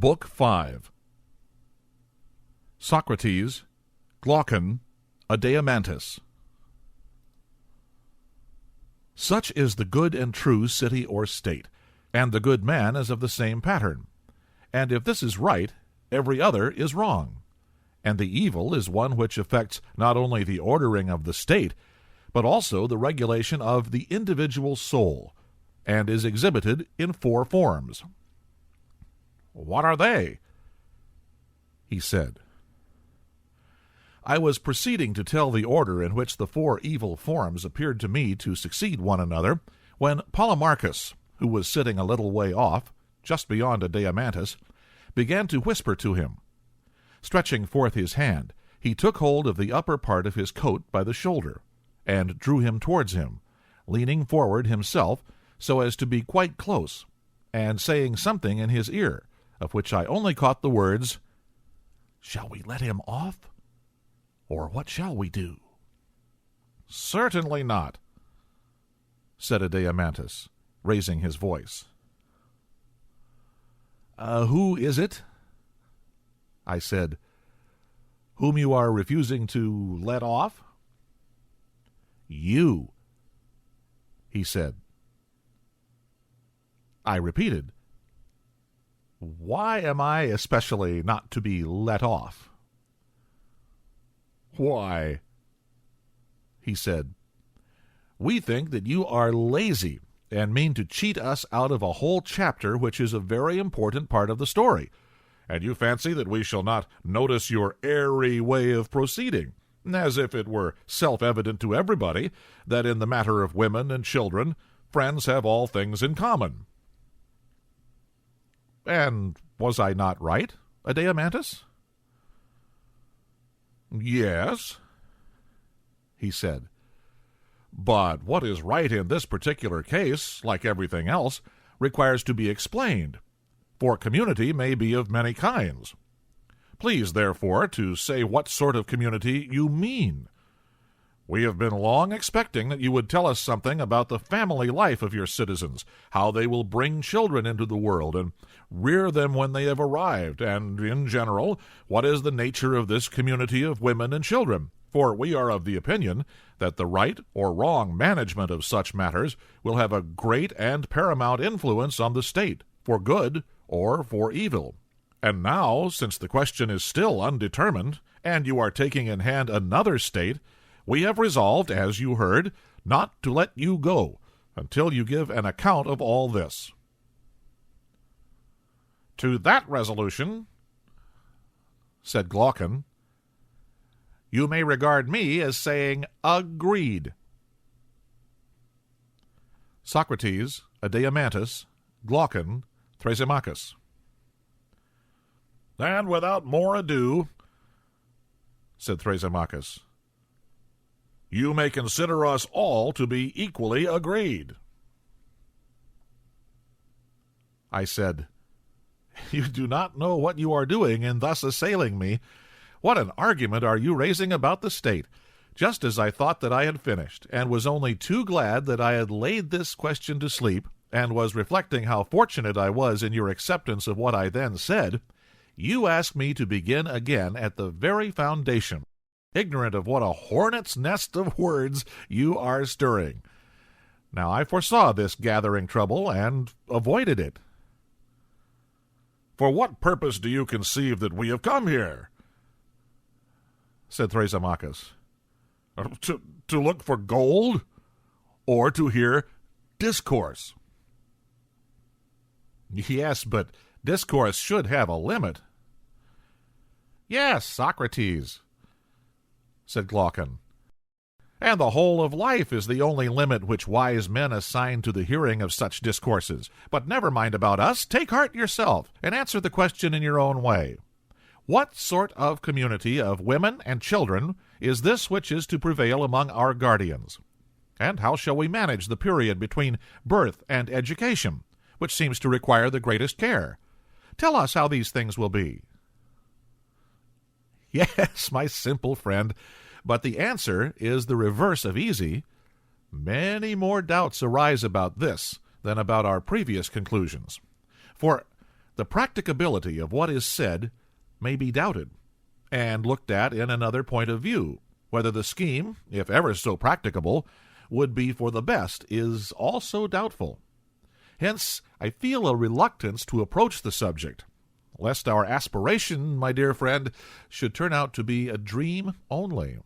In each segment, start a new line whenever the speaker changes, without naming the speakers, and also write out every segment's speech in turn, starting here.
Book 5. Socrates, Glaucon, Adeimantus. Such is the good and true city or state, and the good man is of the same pattern. And if this is right, every other is wrong. And the evil is one which affects not only the ordering of the state, but also the regulation of the individual soul, and is exhibited in 4 forms. What are they? He said. I was proceeding to tell the order in which the 4 evil forms appeared to me to succeed one another, when Polemarchus, who was sitting a little way off, just beyond Adeimantus, began to whisper to him. Stretching forth his hand, he took hold of the upper part of his coat by the shoulder, and drew him towards him, leaning forward himself so as to be quite close, and saying something in his ear, of which I only caught the words, "Shall we let him off? Or what shall we do?" "Certainly not," said Adeimantus, raising his voice. Who is it?" I said. "Whom you are refusing to let off?" "You," he said. I repeated, "Why am I especially not to be let off?" "Why," he said, "we think that you are lazy and mean to cheat us out of a whole chapter which is a very important part of the story, and you fancy that we shall not notice your airy way of proceeding, as if it were self-evident to everybody that in the matter of women and children friends have all things in common." "And was I not right, Adeimantus?" "Yes," he said. "But what is right in this particular case, like everything else, requires to be explained, for community may be of many kinds. Please, therefore, to say what sort of community you mean. We have been long expecting that you would tell us something about the family life of your citizens, how they will bring children into the world and rear them when they have arrived, and, in general, what is the nature of this community of women and children, for we are of the opinion that the right or wrong management of such matters will have a great and paramount influence on the state, for good or for evil. And now, since the question is still undetermined, and you are taking in hand another state, we have resolved, as you heard, not to let you go until you give an account of all this." "To that resolution," said Glaucon, "you may regard me as saying agreed." Socrates, Adeimantus, Glaucon, Thrasymachus. "And without more ado," said Thrasymachus, "you may consider us all to be equally agreed." I said, "You do not know what you are doing in thus assailing me. What an argument are you raising about the state, just as I thought that I had finished, and was only too glad that I had laid this question to sleep, and was reflecting how fortunate I was in your acceptance of what I then said. You ask me to begin again at the very foundation, ignorant of what a hornet's nest of words you are stirring. Now I foresaw this gathering trouble, and avoided it." "For what purpose do you conceive that we have come here?" said Thrasymachus. To look for gold, or to hear discourse?" "Yes, but discourse should have a limit." "Yes, Socrates," said Glaucon, "and the whole of life is the only limit which wise men assign to the hearing of such discourses. But never mind about us. Take heart yourself, and answer the question in your own way. What sort of community of women and children is this which is to prevail among our guardians? And how shall we manage the period between birth and education, which seems to require the greatest care? Tell us how these things will be." "Yes, my simple friend, but the answer is the reverse of easy. Many more doubts arise about this than about our previous conclusions. For the practicability of what is said may be doubted, and looked at in another point of view. Whether the scheme, if ever so practicable, would be for the best is also doubtful. Hence, I feel a reluctance to approach the subject, lest our aspiration, my dear friend, should turn out to be a dream only.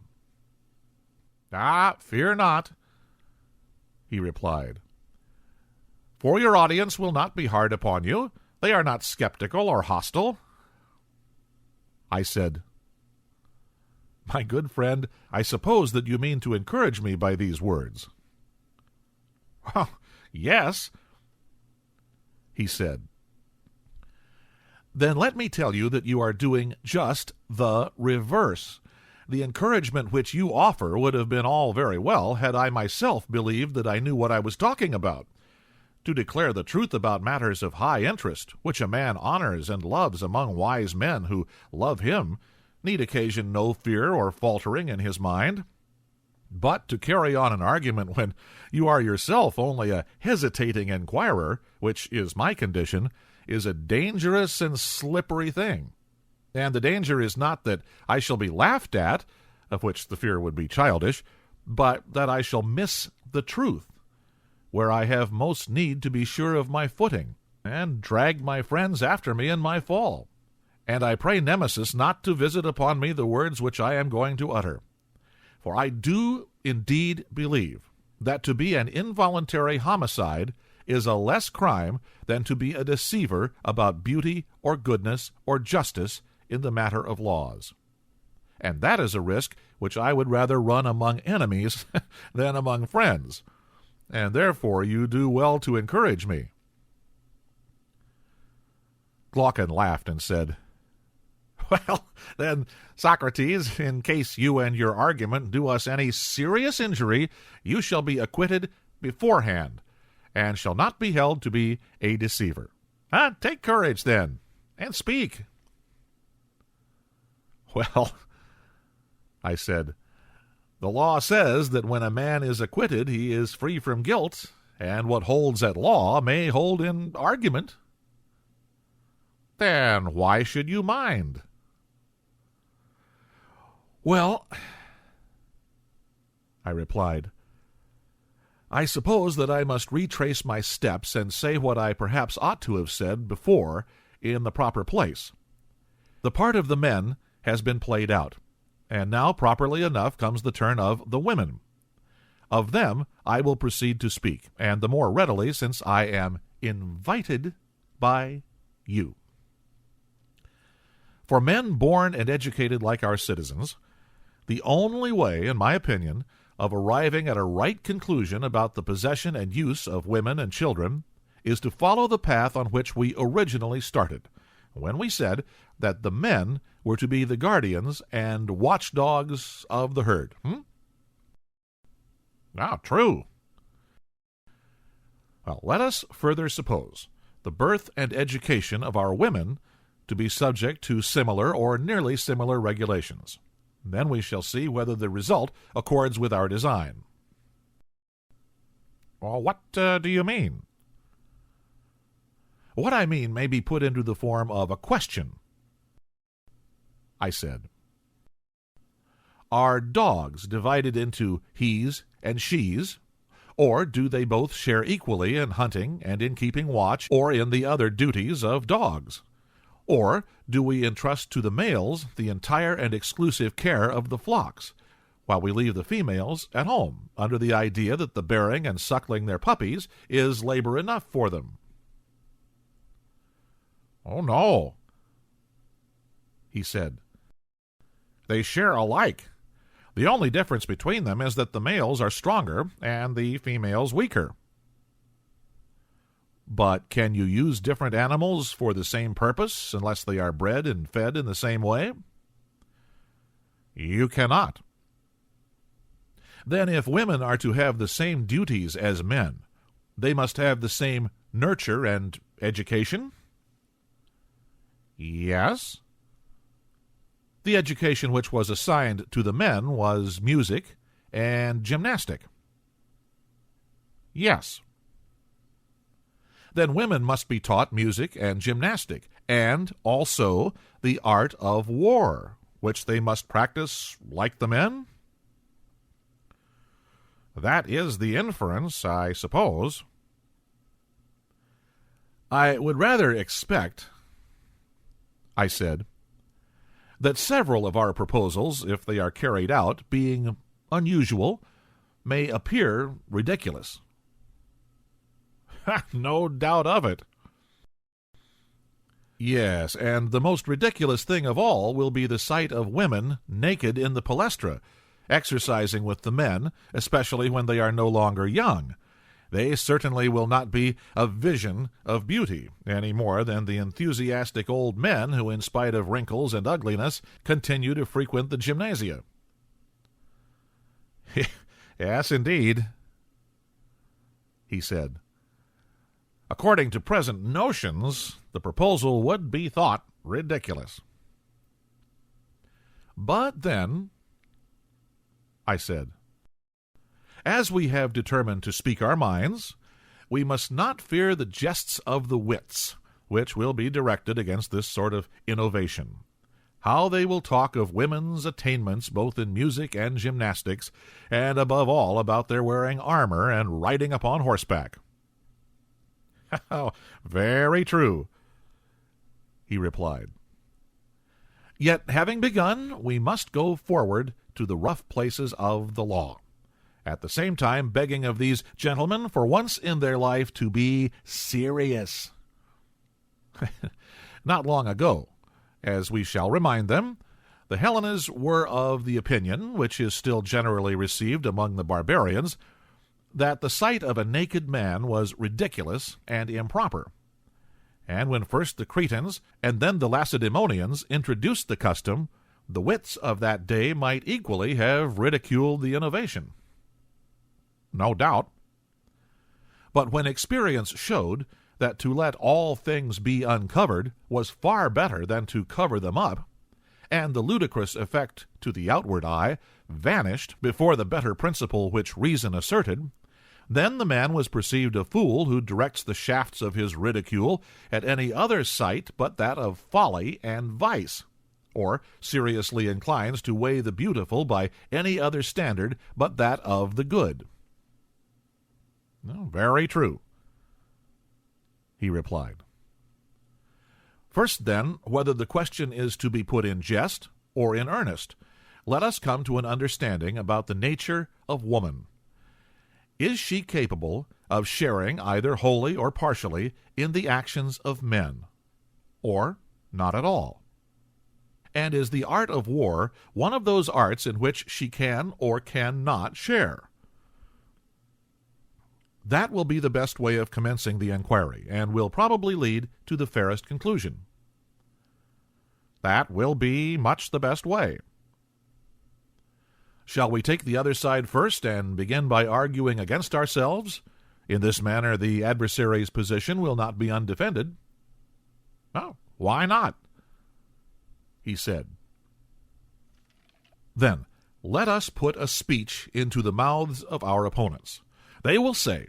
Fear not, he replied. For your audience will not be hard upon you. They are not skeptical or hostile. I said, My good friend, I suppose that you mean to encourage me by these words. Well, yes, he said. Then let me tell you that you are doing just the reverse. The encouragement which you offer would have been all very well had I myself believed that I knew what I was talking about. To declare the truth about matters of high interest, which a man honors and loves among wise men who love him, need occasion no fear or faltering in his mind. But to carry on an argument when you are yourself only a hesitating inquirer, which is my condition, is a dangerous and slippery thing. And the danger is not that I shall be laughed at, of which the fear would be childish, but that I shall miss the truth, where I have most need to be sure of my footing, and drag my friends after me in my fall. And I pray Nemesis not to visit upon me the words which I am going to utter. For I do indeed believe that to be an involuntary homicide is a less crime than to be a deceiver about beauty or goodness or justice in the matter of laws. And that is a risk which I would rather run among enemies than among friends, and therefore you do well to encourage me. Glaucon laughed and said, Well, then, Socrates, in case you and your argument do us any serious injury, you shall be acquitted beforehand, and shall not be held to be a deceiver. Take courage, then, and speak. Well, I said, the law says that when a man is acquitted, he is free from guilt, and what holds at law may hold in argument. Then why should you mind? Well, I replied, I suppose that I must retrace my steps and say what I perhaps ought to have said before in the proper place. The part of the men has been played out, and now properly enough comes the turn of the women. Of them I will proceed to speak, and the more readily since I am invited by you. For men born and educated like our citizens, the only way, in my opinion, of arriving at a right conclusion about the possession and use of women and children is to follow the path on which we originally started, when we said that the men were to be the guardians and watchdogs of the herd. True. Well, let us further suppose the birth and education of our women to be subject to similar or nearly similar regulations. Then we shall see whether the result accords with our design. Well, what do you mean? What I mean may be put into the form of a question. I said, Are dogs divided into he's and she's, or do they both share equally in hunting and in keeping watch or in the other duties of dogs? Or do we entrust to the males the entire and exclusive care of the flocks, while we leave the females at home, under the idea that the bearing and suckling their puppies is labor enough for them? Oh, no, he said. They share alike. The only difference between them is that the males are stronger and the females weaker. But can you use different animals for the same purpose unless they are bred and fed in the same way? You cannot. Then if women are to have the same duties as men, they must have the same nurture and education? Yes. The education which was assigned to the men was music and gymnastic. Yes. then women must be taught music and gymnastic, and also the art of war, which they must practice like the men? That is the inference, I suppose. I would rather expect, I said, that several of our proposals, if they are carried out, being unusual, may appear ridiculous. No doubt of it. Yes, and the most ridiculous thing of all will be the sight of women naked in the palestra, exercising with the men, especially when they are no longer young. They certainly will not be a vision of beauty, any more than the enthusiastic old men who, in spite of wrinkles and ugliness, continue to frequent the gymnasia. Yes, indeed, he said. According to present notions, the proposal would be thought ridiculous. But then, I said, as we have determined to speak our minds, we must not fear the jests of the wits, which will be directed against this sort of innovation. How they will talk of women's attainments both in music and gymnastics, and above all about their wearing armor and riding upon horseback. Very true, he replied. Yet, having begun, we must go forward to the rough places of the law, at the same time begging of these gentlemen for once in their life to be serious. Not long ago, as we shall remind them, the Hellenes were of the opinion, which is still generally received among the barbarians, that the sight of a naked man was ridiculous and improper. And when first the Cretans and then the Lacedaemonians introduced the custom, the wits of that day might equally have ridiculed the innovation. No doubt. But when experience showed that to let all things be uncovered was far better than to cover them up, and the ludicrous effect to the outward eye vanished before the better principle which reason asserted, then the man was perceived a fool who directs the shafts of his ridicule at any other sight but that of folly and vice, or seriously inclines to weigh the beautiful by any other standard but that of the good. Very true, he replied. First, then, whether the question is to be put in jest or in earnest, let us come to an understanding about the nature of woman. Is she capable of sharing either wholly or partially in the actions of men, or not at all? And is the art of war one of those arts in which she can or cannot share? That will be the best way of commencing the inquiry, and will probably lead to the fairest conclusion. That will be much the best way. Shall we take the other side first and begin by arguing against ourselves? In this manner the adversary's position will not be undefended. No, why not? He said. Then, let us put a speech into the mouths of our opponents. They will say,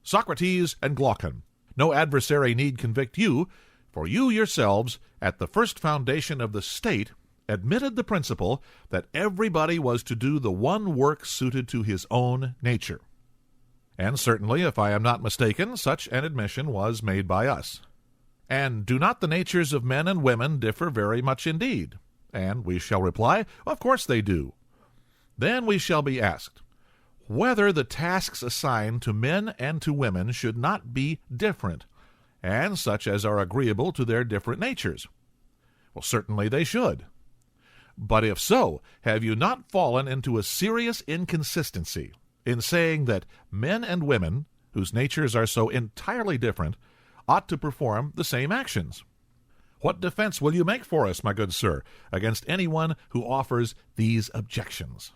Socrates and Glaucon, no adversary need convict you, for you yourselves, at the first foundation of the state, admitted the principle that everybody was to do the one work suited to his own nature. And certainly, if I am not mistaken, such an admission was made by us. And do not the natures of men and women differ very much indeed? And we shall reply, of course they do. Then we shall be asked, whether the tasks assigned to men and to women should not be different, and such as are agreeable to their different natures. Well, certainly they should. But if so, have you not fallen into a serious inconsistency in saying that men and women, whose natures are so entirely different, ought to perform the same actions? What defense will you make for us, my good sir, against anyone who offers these objections?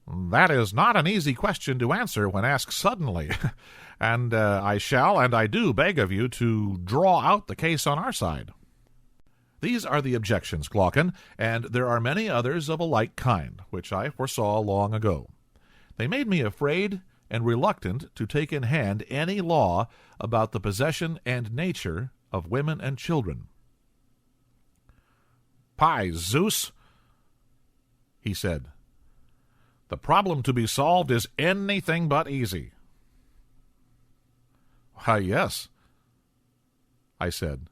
That is not an easy question to answer when asked suddenly, and I shall and I do beg of you to draw out the case on our side. These are the objections, Glaucon, and there are many others of a like kind, which I foresaw long ago. They made me afraid and reluctant to take in hand any law about the possession and nature of women and children. "By Zeus," he said, "the problem to be solved is anything but easy." "Why, yes," I said.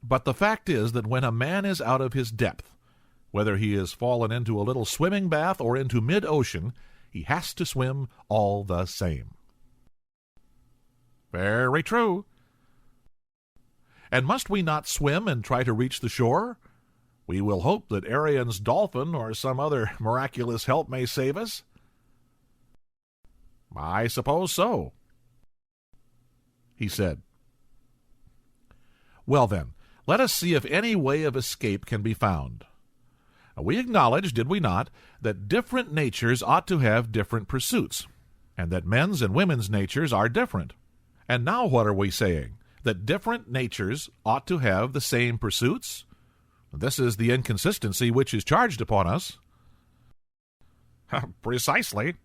"But the fact is that when a man is out of his depth, whether he has fallen into a little swimming bath or into mid-ocean, he has to swim all the same." "Very true." "And must we not swim and try to reach the shore? We will hope that Arion's dolphin or some other miraculous help may save us." "I suppose so," he said. "Well then, let us see if any way of escape can be found. We acknowledge, did we not, that different natures ought to have different pursuits, and that men's and women's natures are different. And now what are we saying? That different natures ought to have the same pursuits? This is the inconsistency which is charged upon us." "Precisely."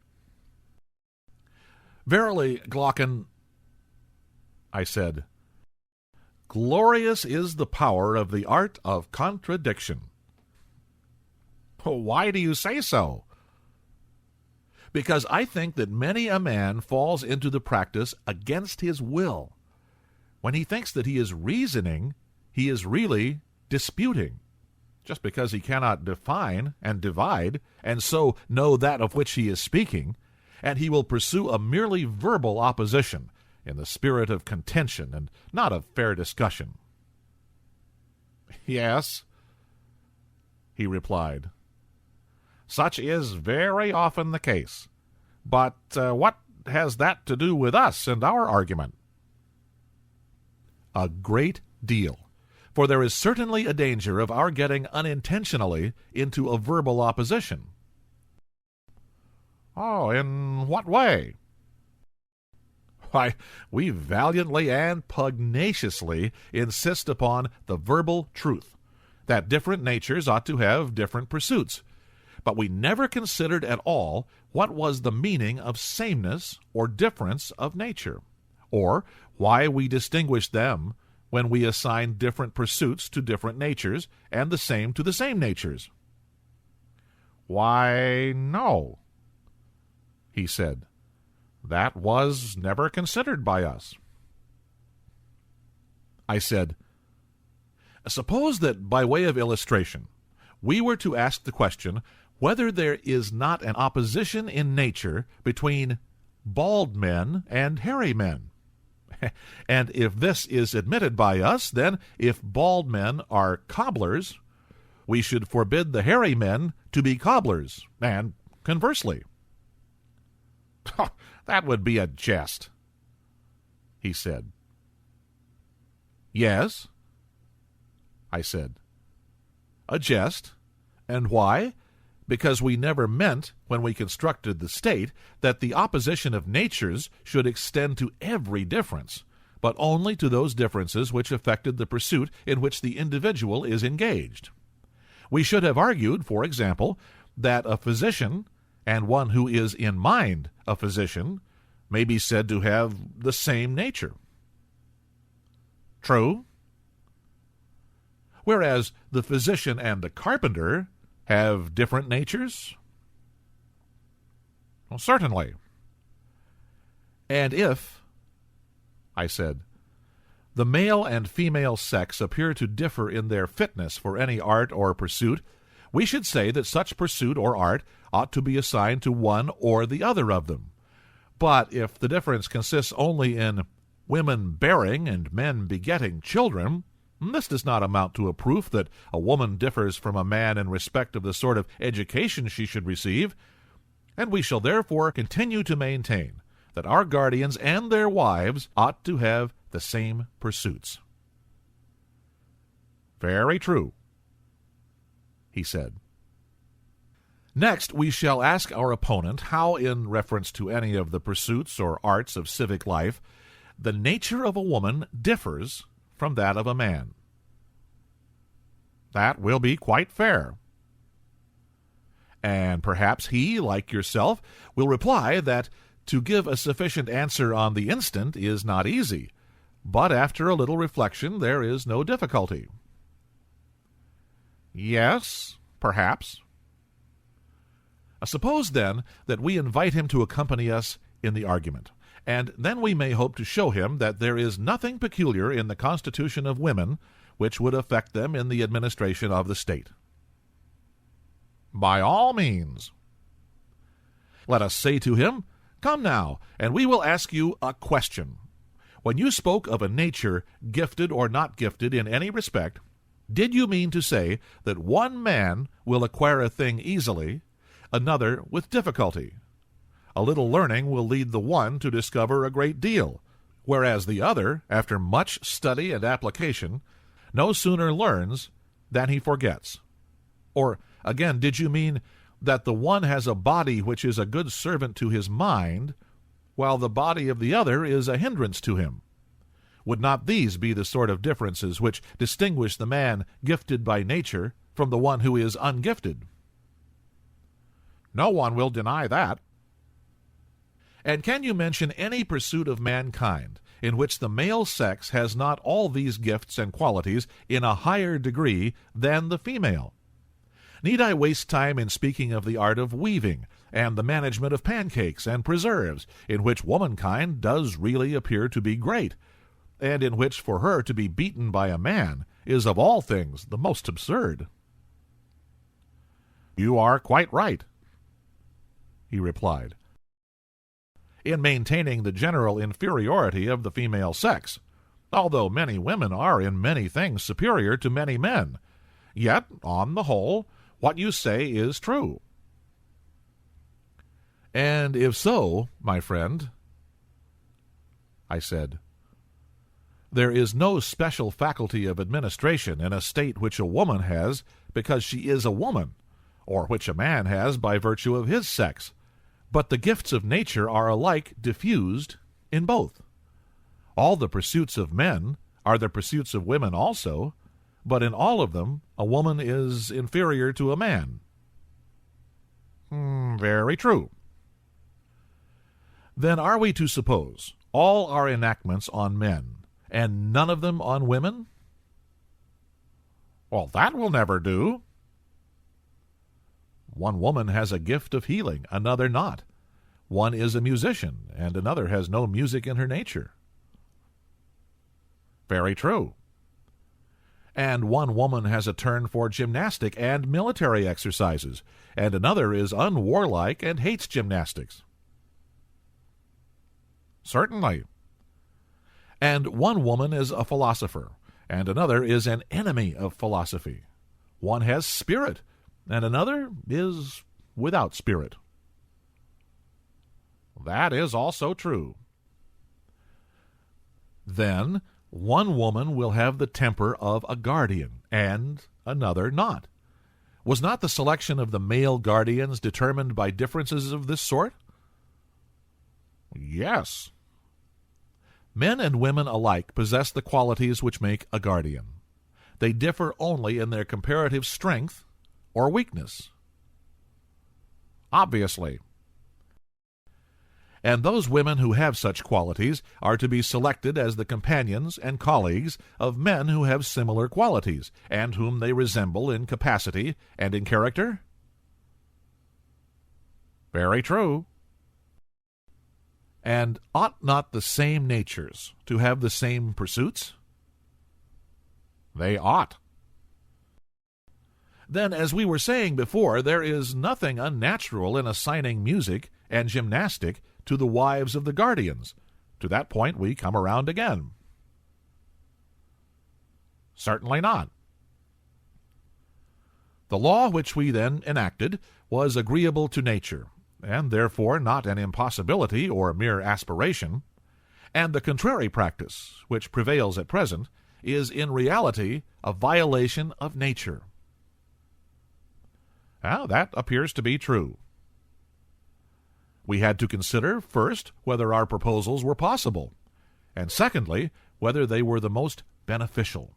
"Verily, Glaucon," I said, "glorious is the power of the art of contradiction." "Why do you say so?" "Because I think that many a man falls into the practice against his will. When he thinks that he is reasoning, he is really disputing, just because he cannot define and divide, and so know that of which he is speaking, and he will pursue a merely verbal opposition in the spirit of contention and not of fair discussion." "Yes," he replied, "such is very often the case. But what has that to do with us and our argument?" "A great deal. For there is certainly a danger of our getting unintentionally into a verbal opposition." "Oh, in what way?" "Why, we valiantly and pugnaciously insist upon the verbal truth, that different natures ought to have different pursuits. But we never considered at all what was the meaning of sameness or difference of nature, or why we distinguished them when we assigned different pursuits to different natures and the same to the same natures." "Why, no," he said. "That was never considered by us." I said, "Suppose that, by way of illustration, we were to ask the question whether there is not an opposition in nature between bald men and hairy men. And if this is admitted by us, then if bald men are cobblers, we should forbid the hairy men to be cobblers, and conversely." "That would be a jest," he said. "Yes," I said, "a jest. And why? Because we never meant, when we constructed the state, that the opposition of natures should extend to every difference, but only to those differences which affected the pursuit in which the individual is engaged. We should have argued, for example, that a physician and one who is in mind a physician may be said to have the same nature." "True." "Whereas the physician and the carpenter have different natures?" "Well, certainly." "And if," I said, "the male and female sex appear to differ in their fitness for any art or pursuit, we should say that such pursuit or art ought to be assigned to one or the other of them. But if the difference consists only in women bearing and men begetting children, this does not amount to a proof that a woman differs from a man in respect of the sort of education she should receive, and we shall therefore continue to maintain that our guardians and their wives ought to have the same pursuits." "Very true," he said. Next, we shall ask our opponent how, in reference to any of the pursuits or arts of civic life, the nature of a woman differs from that of a man. That will be quite fair. And perhaps he, like yourself, will reply that To give a sufficient answer on the instant is not easy, but after a little reflection there is no difficulty. Yes, perhaps. Suppose, then, that we invite him to accompany us in the argument, and then we may hope to show him that there is nothing peculiar in the constitution of women which would affect them in the administration of the state. By all means. Let us say to him, "Come now, and we will ask you a question. When you spoke of a nature gifted or not gifted in any respect, did you mean to say that one man will acquire a thing easily, another with difficulty? A little learning will lead the one to discover a great deal, whereas the other, after much study and application, no sooner learns than he forgets. Or, again, did you mean that the one has a body which is a good servant to his mind, while the body of the other is a hindrance to him? Would not these be the sort of differences which distinguish the man gifted by nature from the one who is ungifted?" "No one will deny that." "And can you mention any pursuit of mankind in which the male sex has not all these gifts and qualities in a higher degree than the female? Need I waste time in speaking of the art of weaving and the management of pancakes and preserves, in which womankind does really appear to be great, and in which for her to be beaten by a man is of all things the most absurd?" "You are quite right," he replied, "in maintaining the general inferiority of the female sex. Although many women are in many things superior to many men, yet, on the whole, what you say is true." "And if so, my friend," I said, "there is no special faculty of administration in a state which a woman has because she is a woman, or which a man has by virtue of his sex, but the gifts of nature are alike diffused in both. All the pursuits of men are the pursuits of women also, but in all of them a woman is inferior to a man." "Very true." "Then are we to suppose all our enactments on men, and none of them on women?" "Well, that will never do." "One woman has a gift of healing, another not. One is a musician, and another has no music in her nature." "Very true." "And one woman has a turn for gymnastic and military exercises, and another is unwarlike and hates gymnastics." "Certainly." "And one woman is a philosopher, and another is an enemy of philosophy. One has spirit, and another is without spirit." "That is also true." "Then one woman will have the temper of a guardian, and another not. Was not the selection of the male guardians determined by differences of this sort?" "Yes." "Men and women alike possess the qualities which make a guardian. They differ only in their comparative strength or weakness." "Obviously." "And those women who have such qualities are to be selected as the companions and colleagues of men who have similar qualities, and whom they resemble in capacity and in character?" "Very true." "And ought not the same natures to have the same pursuits?" "They ought." "Then, as we were saying before, there is nothing unnatural in assigning music and gymnastic to the wives of the guardians. To that point we come around again." "Certainly not." "The law which we then enacted was agreeable to nature, and therefore not an impossibility or mere aspiration, and the contrary practice, which prevails at present, is in reality a violation of nature." "That appears to be true." "We had to consider, first, whether our proposals were possible, and secondly, whether they were the most beneficial."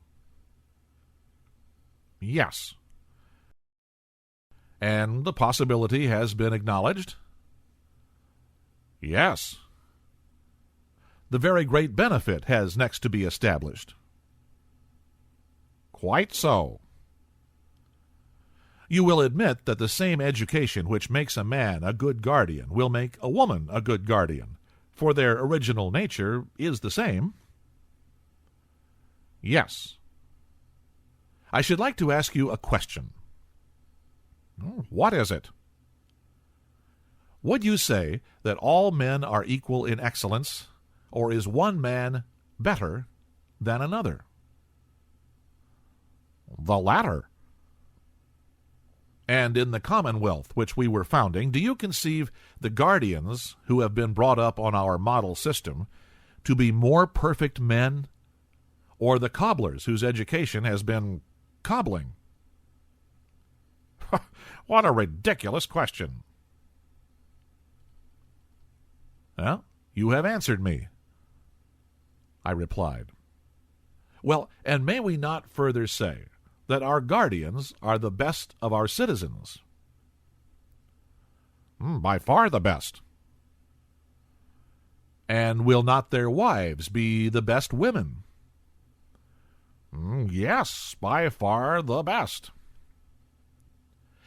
"Yes." "And the possibility has been acknowledged?" Yes. The very great benefit has next to be established. Quite so. You will admit that the same education which makes a man a good guardian will make a woman a good guardian, for their original nature is the same. Yes. I should like to ask you a question. What is it? Would you say that all men are equal in excellence, or is one man better than another? The latter. And in the commonwealth which we were founding, do you conceive the guardians who have been brought up on our model system to be more perfect men, or the cobblers whose education has been cobbling? What a ridiculous question. Well, you have answered me, I replied. Well, and may we not further say that our guardians are the best of our citizens? By far the best. And will not their wives be the best women? Yes, by far the best.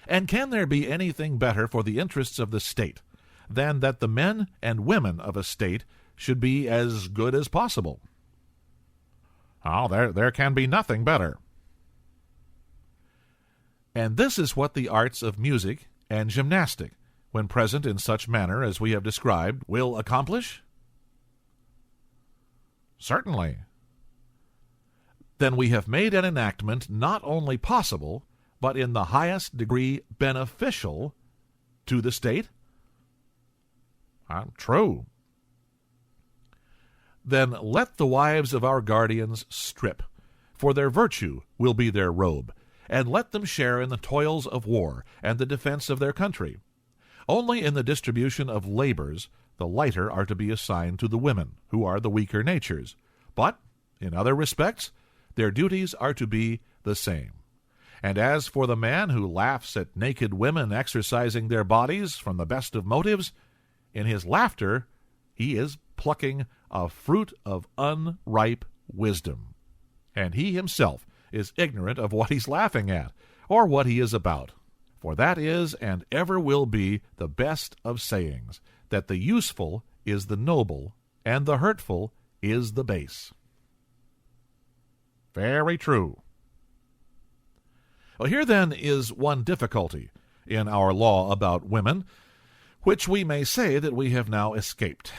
And can there be anything better for the interests of the state than that the men and women of a state should be as good as possible? Oh, there can be nothing better. And this is what the arts of music and gymnastic, when present in such manner as we have described, will accomplish? Certainly. Then we have made an enactment not only possible, but in the highest degree beneficial to the state? True. Then let the wives of our guardians strip, for their virtue will be their robe, and let them share in the toils of war and the defense of their country. Only in the distribution of labors the lighter are to be assigned to the women, who are the weaker natures. But, in other respects, their duties are to be the same. And as for the man who laughs at naked women exercising their bodies from the best of motives, in his laughter he is plucking a fruit of unripe wisdom, and he himself is ignorant of what he's laughing at, or what he is about. For that is and ever will be the best of sayings, that the useful is the noble, and the hurtful is the base. Very true. Well, here then is one difficulty in our law about women, which we may say that we have now escaped.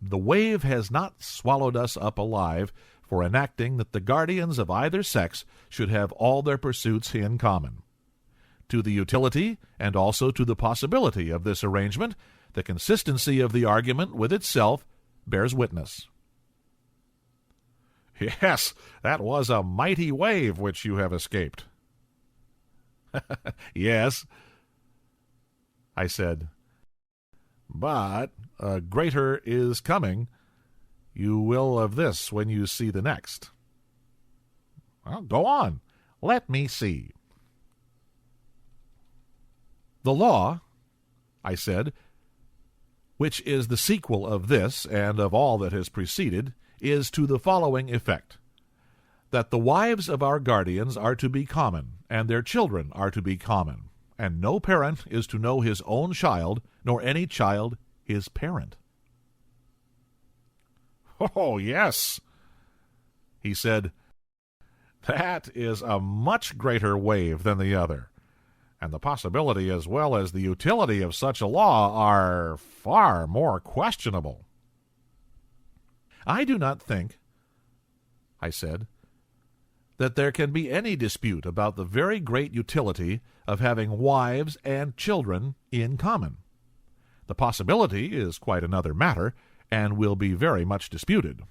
The wave has not swallowed us up alive for enacting that the guardians of either sex should have all their pursuits in common. To the utility, and also to the possibility of this arrangement, the consistency of the argument with itself bears witness. Yes, that was a mighty wave which you have escaped. Yes, I said, but a greater is coming. You will of this when you see the next. Well, go on. Let me see. The law, I said, which is the sequel of this and of all that has preceded, is to the following effect: that the wives of our guardians are to be common, and their children are to be common, and no parent is to know his own child, nor any child his parent. Oh, yes, he said, that is a much greater wave than the other, and the possibility as well as the utility of such a law are far more questionable. I do not think, I said, that there can be any dispute about the very great utility of having wives and children in common. The possibility is quite another matter, and will be very much disputed.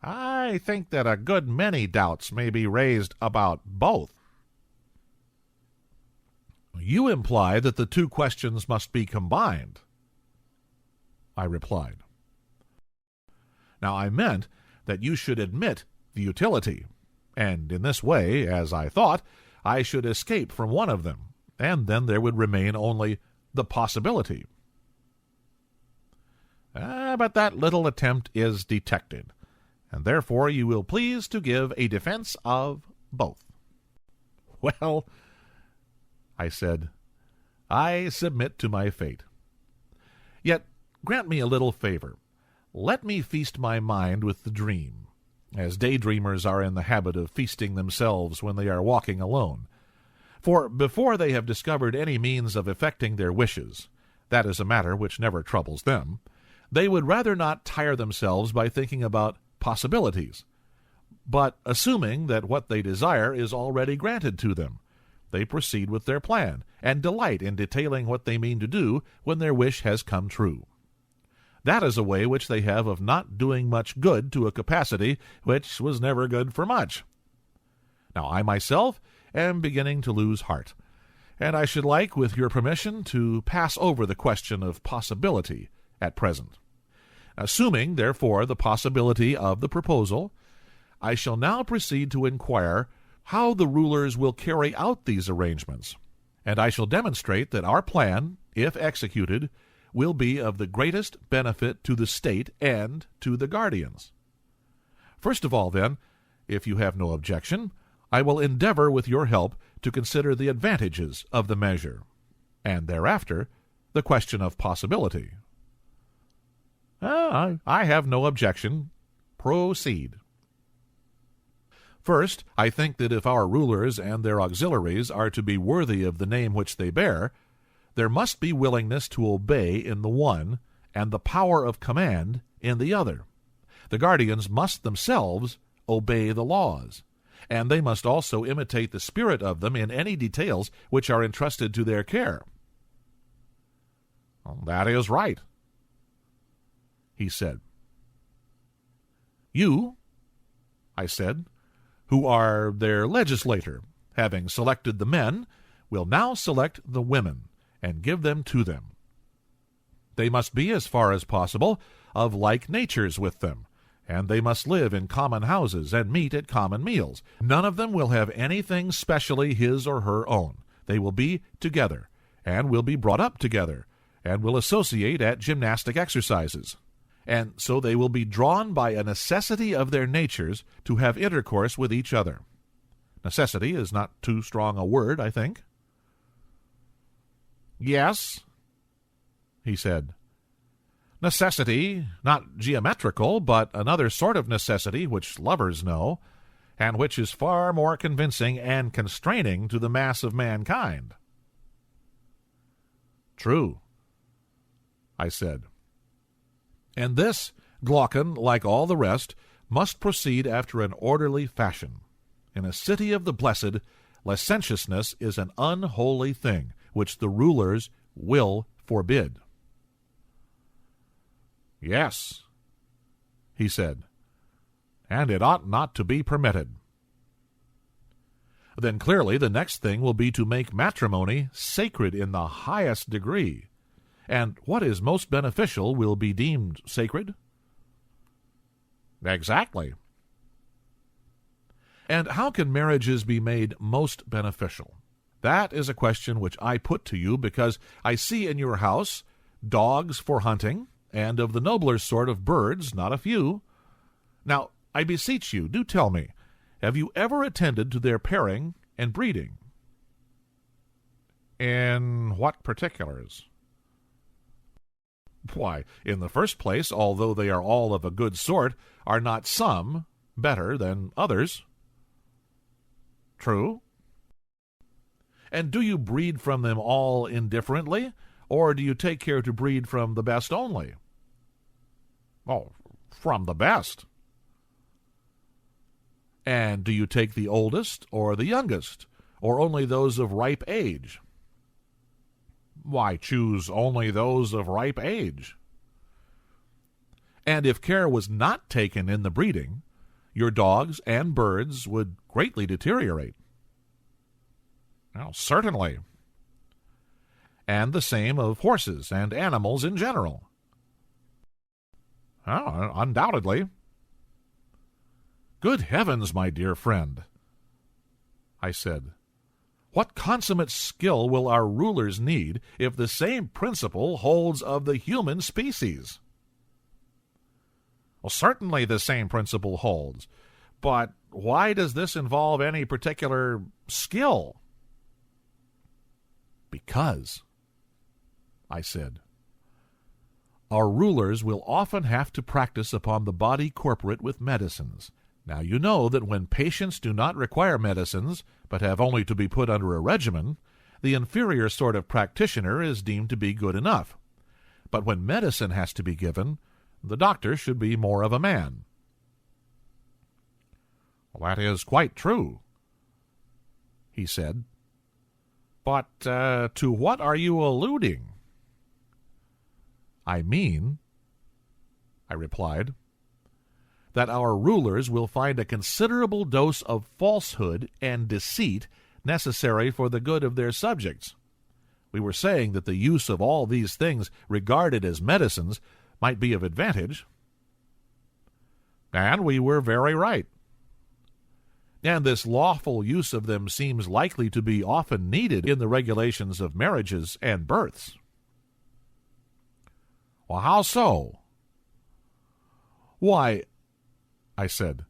I think that a good many doubts may be raised about both. You imply that the two questions must be combined, I replied. Now I meant that you should admit the utility, and in this way, as I thought, I should escape from one of them, and then there would remain only the possibility. But that little attempt is detected, and therefore you will please to give a defense of both. Well, I said, I submit to my fate. Yet grant me a little favor. Let me feast my mind with the dream, as daydreamers are in the habit of feasting themselves when they are walking alone. For before they have discovered any means of effecting their wishes, that is a matter which never troubles them, they would rather not tire themselves by thinking about possibilities. But assuming that what they desire is already granted to them, they proceed with their plan, and delight in detailing what they mean to do when their wish has come true. That is a way which they have of not doing much good to a capacity which was never good for much. Now I myself am beginning to lose heart, and I should like, with your permission, to pass over the question of possibility at present. Assuming, therefore, the possibility of the proposal, I shall now proceed to inquire how the rulers will carry out these arrangements, and I shall demonstrate that our plan, if executed, will be of the greatest benefit to the state and to the guardians. First of all, then, if you have no objection, I will endeavor with your help to consider the advantages of the measure, and thereafter the question of possibility. I have no objection. Proceed. First, I think that if our rulers and their auxiliaries are to be worthy of the name which they bear, there must be willingness to obey in the one, and the power of command in the other. The guardians must themselves obey the laws, and they must also imitate the spirit of them in any details which are entrusted to their care. Well, that is right, he said. You, I said, who are their legislator, having selected the men, will now select the women, and give them to them. They must be, as far as possible, of like natures with them, and they must live in common houses and meet at common meals. None of them will have anything specially his or her own. They will be together, and will be brought up together, and will associate at gymnastic exercises. And so they will be drawn by a necessity of their natures to have intercourse with each other. Necessity is not too strong a word, I think. Yes, he said. Necessity, not geometrical, but another sort of necessity which lovers know, and which is far more convincing and constraining to the mass of mankind. True, I said. And this, Glaucon, like all the rest, must proceed after an orderly fashion. In a city of the blessed, licentiousness is an unholy thing, which the rulers will forbid. Yes, he said, and it ought not to be permitted. Then clearly the next thing will be to make matrimony sacred in the highest degree. And what is most beneficial will be deemed sacred? Exactly. And how can marriages be made most beneficial? That is a question which I put to you because I see in your house dogs for hunting, and of the nobler sort of birds not a few. Now, I beseech you, do tell me, have you ever attended to their pairing and breeding? In what particulars? Why, in the first place, although they are all of a good sort, are not some better than others? True. And do you breed from them all indifferently, or do you take care to breed from the best only? Oh, from the best. And do you take the oldest or the youngest, or only those of ripe age? Why, choose only those of ripe age. And if care was not taken in the breeding, your dogs and birds would greatly deteriorate. Well, certainly. And the same of horses and animals in general. Oh, undoubtedly. Good heavens, my dear friend, I said. What consummate skill will our rulers need if the same principle holds of the human species? Well, certainly the same principle holds. But why does this involve any particular skill? Because, I said, our rulers will often have to practice upon the body corporate with medicines. Now you know that when patients do not require medicines, but have only to be put under a regimen, the inferior sort of practitioner is deemed to be good enough. But when medicine has to be given, the doctor should be more of a man. Well, that is quite true, he said. But to what are you alluding? I mean, I replied, that our rulers will find a considerable dose of falsehood and deceit necessary for the good of their subjects. We were saying that the use of all these things regarded as medicines might be of advantage. And we were very right. And this lawful use of them seems likely to be often needed in the regulations of marriages and births. Well, how so? Why, I said,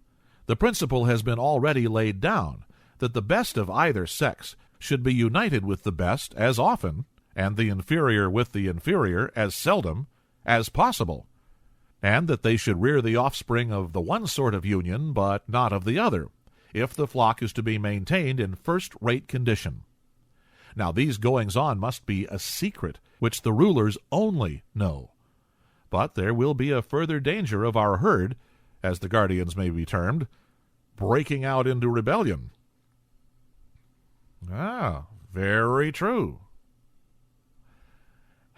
the principle has been already laid down that the best of either sex should be united with the best as often, and the inferior with the inferior as seldom, as possible, and that they should rear the offspring of the one sort of union, but not of the other, if the flock is to be maintained in first-rate condition. Now these goings-on must be a secret, which the rulers only know. But there will be a further danger of our herd, as the guardians may be termed, breaking out into rebellion. Ah, very true.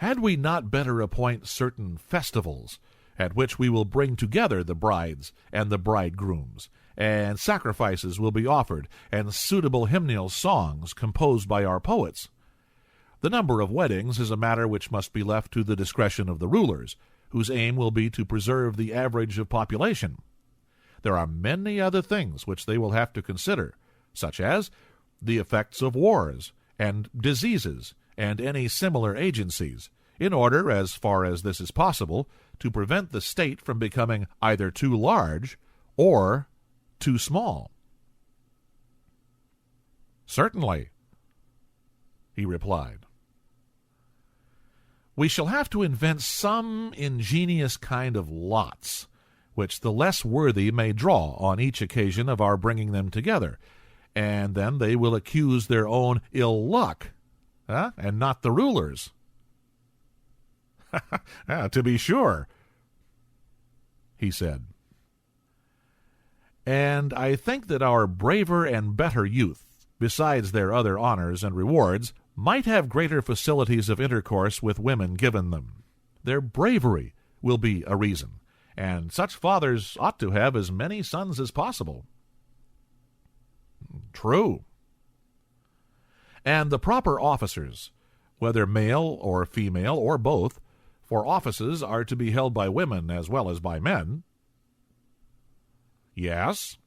Had we not better appoint certain festivals, at which we will bring together the brides and the bridegrooms, and sacrifices will be offered, and suitable hymeneal songs composed by our poets? The number of weddings is a matter which must be left to the discretion of the rulers, whose aim will be to preserve the average of population. There are many other things which they will have to consider, such as the effects of wars and diseases and any similar agencies, in order, as far as this is possible, to prevent the state from becoming either too large or too small. Certainly, he replied. We shall have to invent some ingenious kind of lots, which the less worthy may draw on each occasion of our bringing them together, and then they will accuse their own ill luck, and not the rulers. To be sure, he said. And I think that our braver and better youth, besides their other honors and rewards, might have greater facilities of intercourse with women given them. Their bravery will be a reason, and such fathers ought to have as many sons as possible. True. And the proper officers, whether male or female or both, for offices are to be held by women as well as by men. Yes.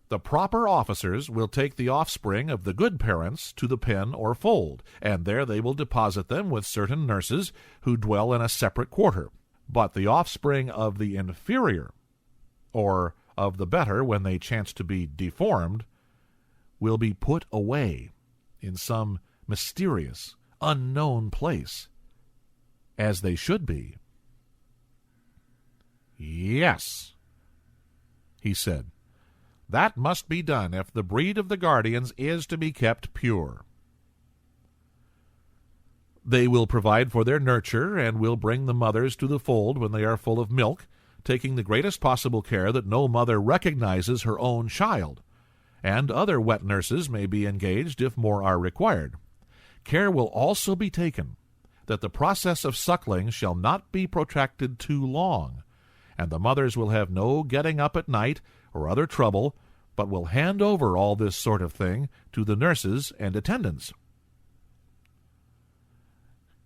The proper officers will take the offspring of the good parents to the pen or fold, and there they will deposit them with certain nurses who dwell in a separate quarter. But the offspring of the inferior, or of the better when they chance to be deformed, will be put away in some mysterious, unknown place, as they should be. Yes, he said. That must be done if the breed of the guardians is to be kept pure. They will provide for their nurture, and will bring the mothers to the fold when they are full of milk, taking the greatest possible care that no mother recognizes her own child, and other wet nurses may be engaged if more are required. Care will also be taken that the process of suckling shall not be protracted too long, and the mothers will have no getting up at night or other trouble, but will hand over all this sort of thing to the nurses and attendants.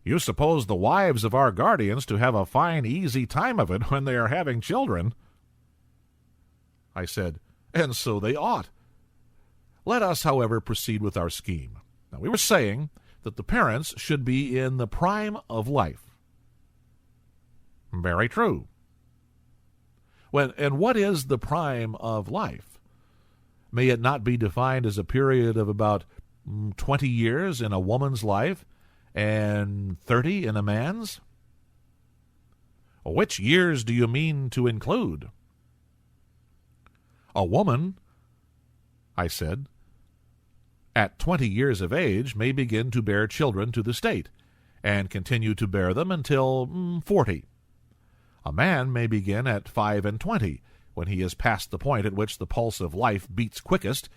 You suppose the wives of our guardians to have a fine, easy time of it when they are having children? I said, and so they ought. Let us, however, proceed with our scheme. Now, we were saying that the parents should be in the prime of life. Very true. And what is the prime of life? May it not be defined as a period of about 20 years in a woman's life and 30 in a man's? Which years do you mean to include? A woman, I said, at 20 years of age may begin to bear children to the state, and continue to bear them until 40. A man may begin at 25, when he has passed the point at which the pulse of life beats quickest,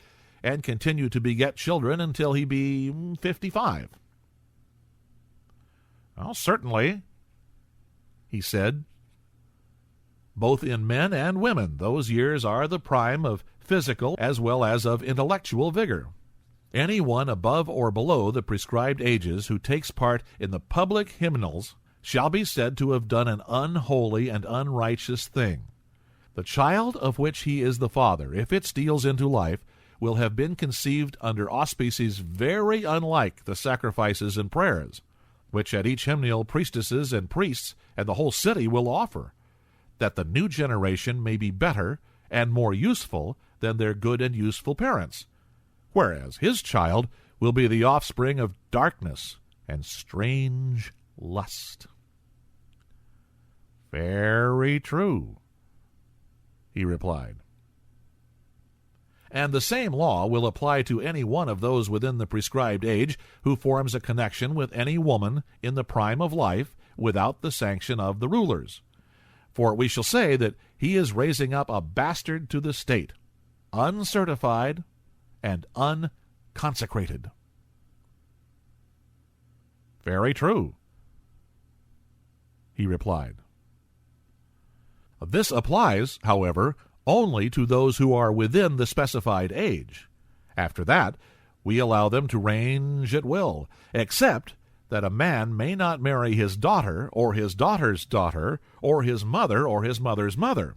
and continue to beget children until he be 55. Well, certainly, he said, both in men and women, those years are the prime of physical as well as of intellectual vigor. Anyone above or below the prescribed ages who takes part in the public hymnals shall be said to have done an unholy and unrighteous thing. The child of which he is the father, if it steals into life, will have been conceived under auspices very unlike the sacrifices and prayers, which at each hymnal priestesses and priests and the whole city will offer, that the new generation may be better and more useful than their good and useful parents, whereas his child will be the offspring of darkness and strange lust. Very true, he replied. And the same law will apply to any one of those within the prescribed age who forms a connection with any woman in the prime of life without the sanction of the rulers. For we shall say that he is raising up a bastard to the state, uncertified and unconsecrated. Very true, he replied. This applies, however, only to those who are within the specified age. After that, we allow them to range at will, except that a man may not marry his daughter, or his daughter's daughter, or his mother, or his mother's mother.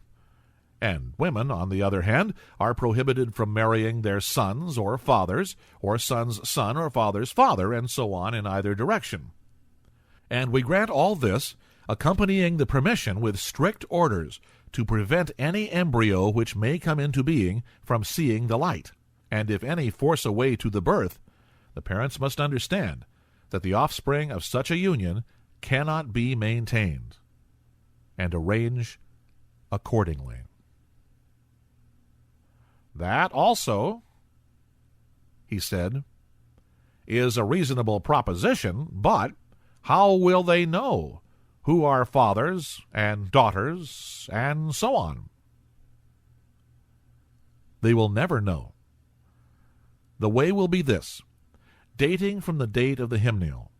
And women, on the other hand, are prohibited from marrying their sons or fathers, or son's son or father's father, and so on in either direction. And we grant all this, accompanying the permission with strict orders to prevent any embryo which may come into being from seeing the light. And if any force a way to the birth, the parents must understand that the offspring of such a union cannot be maintained, and arrange accordingly. That also, he said, is a reasonable proposition, but how will they know who are fathers and daughters and so on? They will never know. The way will be this: dating from the date of the hymnal,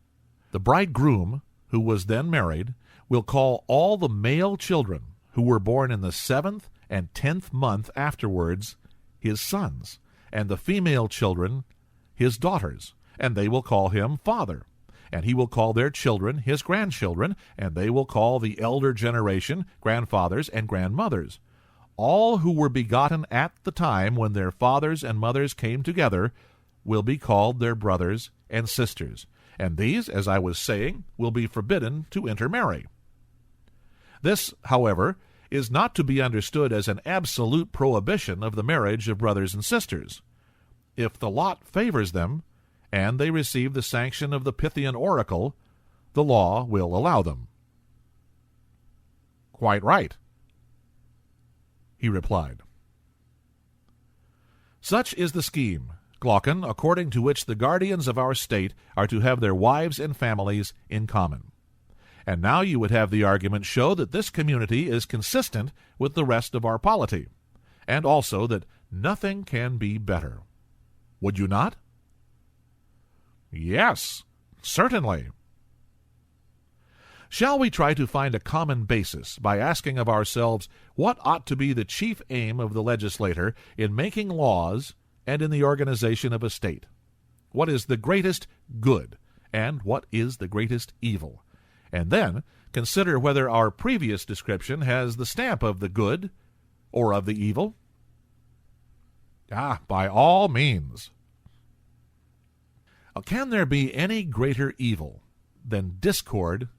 the bridegroom, who was then married, will call all the male children who were born in the 7th and 10th month afterwards his sons, and the female children his daughters, and they will call him father. And he will call their children his grandchildren, and they will call the elder generation grandfathers and grandmothers. All who were begotten at the time when their fathers and mothers came together will be called their brothers and sisters, and these, as I was saying, will be forbidden to intermarry. This, however, is not to be understood as an absolute prohibition of the marriage of brothers and sisters. If the lot favors them, and they receive the sanction of the Pythian oracle, the law will allow them. Quite right, he replied. Such is the scheme, Glaucon, according to which the guardians of our state are to have their wives and families in common. And now you would have the argument show that this community is consistent with the rest of our polity, and also that nothing can be better. Would you not? Yes, certainly. Shall we try to find a common basis by asking of ourselves what ought to be the chief aim of the legislator in making laws and in the organization of a state? What is the greatest good, and what is the greatest evil? And then consider whether our previous description has the stamp of the good or of the evil. By all means. Can there be any greater evil than discord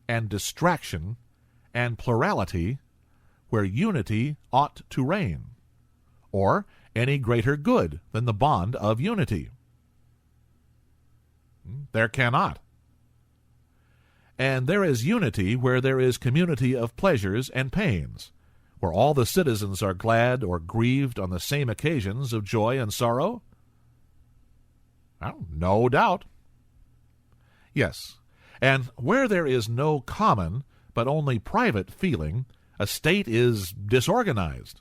and distraction and plurality where unity ought to reign, or any greater good than the bond of unity? There cannot. And there is unity where there is community of pleasures and pains, where all the citizens are glad or grieved on the same occasions of joy and sorrow? Well, no doubt. Yes, and where there is no common but only private feeling, a state is disorganized.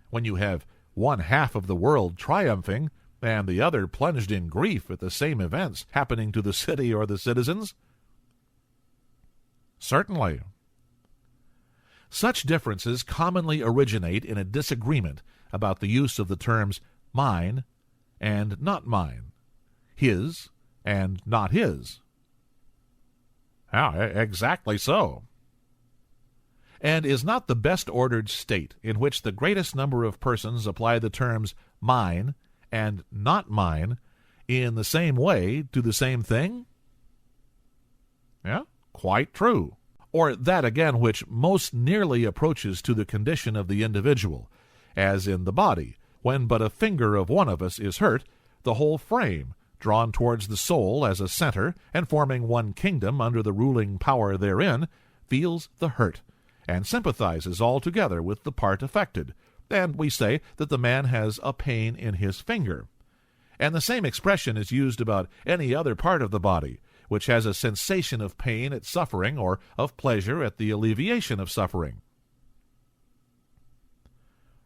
When you have one half of the world triumphing and the other plunged in grief at the same events happening to the city or the citizens? Certainly. Such differences commonly originate in a disagreement about the use of the terms mine and not mine, his and not his. Exactly so. And is not the best ordered state in which the greatest number of persons apply the terms mine and not mine in the same way to the same thing? Quite true. Or that again which most nearly approaches to the condition of the individual, as in the body, when but a finger of one of us is hurt, the whole frame, drawn towards the soul as a center, and forming one kingdom under the ruling power therein, feels the hurt, and sympathizes altogether with the part affected, and we say that the man has a pain in his finger. And the same expression is used about any other part of the body, which has a sensation of pain at suffering or of pleasure at the alleviation of suffering.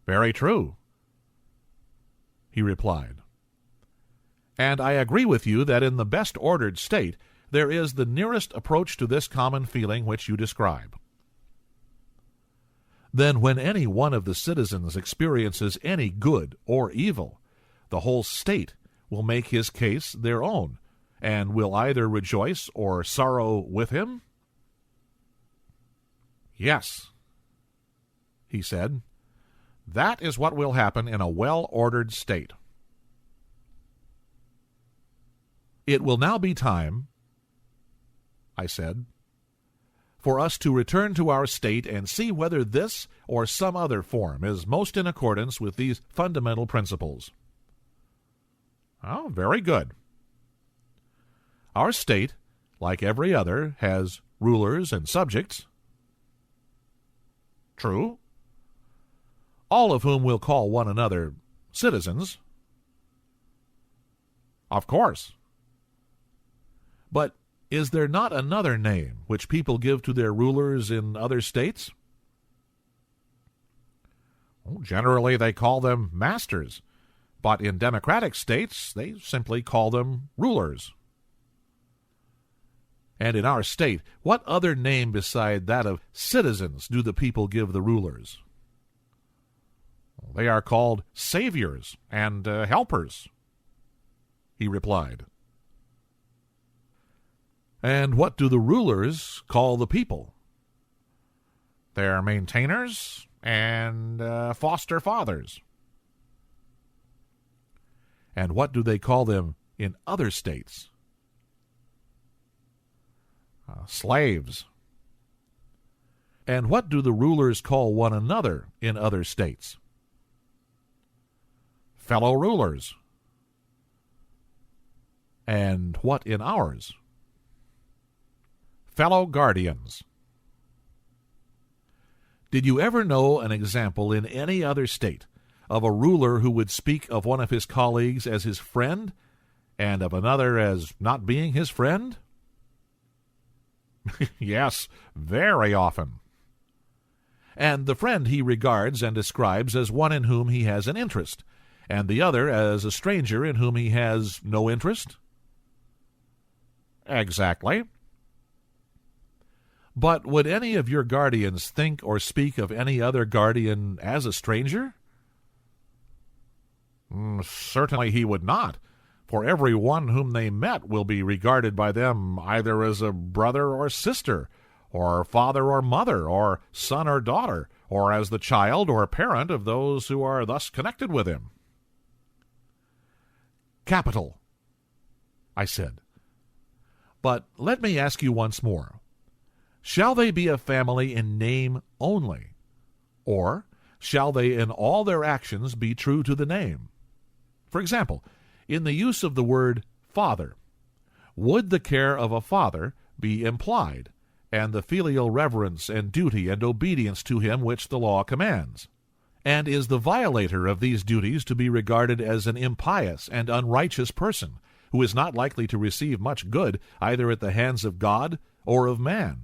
Very true, he replied. And I agree with you that in the best ordered state there is the nearest approach to this common feeling which you describe. Then when any one of the citizens experiences any good or evil, the whole state will make his case their own, and will either rejoice or sorrow with him? Yes, he said. That is what will happen in a well-ordered state. It will now be time, I said, for us to return to our state and see whether this or some other form is most in accordance with these fundamental principles. Very good. Our state, like every other, has rulers and subjects. True. All of whom will call one another citizens. Of course. But is there not another name which people give to their rulers in other states? Generally they call them masters, but in democratic states they simply call them rulers. And in our state, what other name beside that of citizens do the people give the rulers? They are called saviors and helpers, he replied. And what do the rulers call the people? They are maintainers and foster fathers. And what do they call them in other states? Slaves. And what do the rulers call one another in other states? Fellow rulers. And what in ours? Fellow guardians. Did you ever know an example in any other state of a ruler who would speak of one of his colleagues as his friend and of another as not being his friend? Yes, very often. And the friend he regards and describes as one in whom he has an interest, and the other as a stranger in whom he has no interest? Exactly. But would any of your guardians think or speak of any other guardian as a stranger? Certainly he would not, for every one whom they met will be regarded by them either as a brother or sister, or father or mother, or son or daughter, or as the child or parent of those who are thus connected with him. Capital, I said. But let me ask you once more. Shall they be a family in name only, Or shall they in all their actions be true to the name? For example, in the use of the word father, would the care of a father be implied, and the filial reverence and duty and obedience to him which the law commands? And is the violator of these duties to be regarded as an impious and unrighteous person, who is not likely to receive much good either at the hands of God or of man?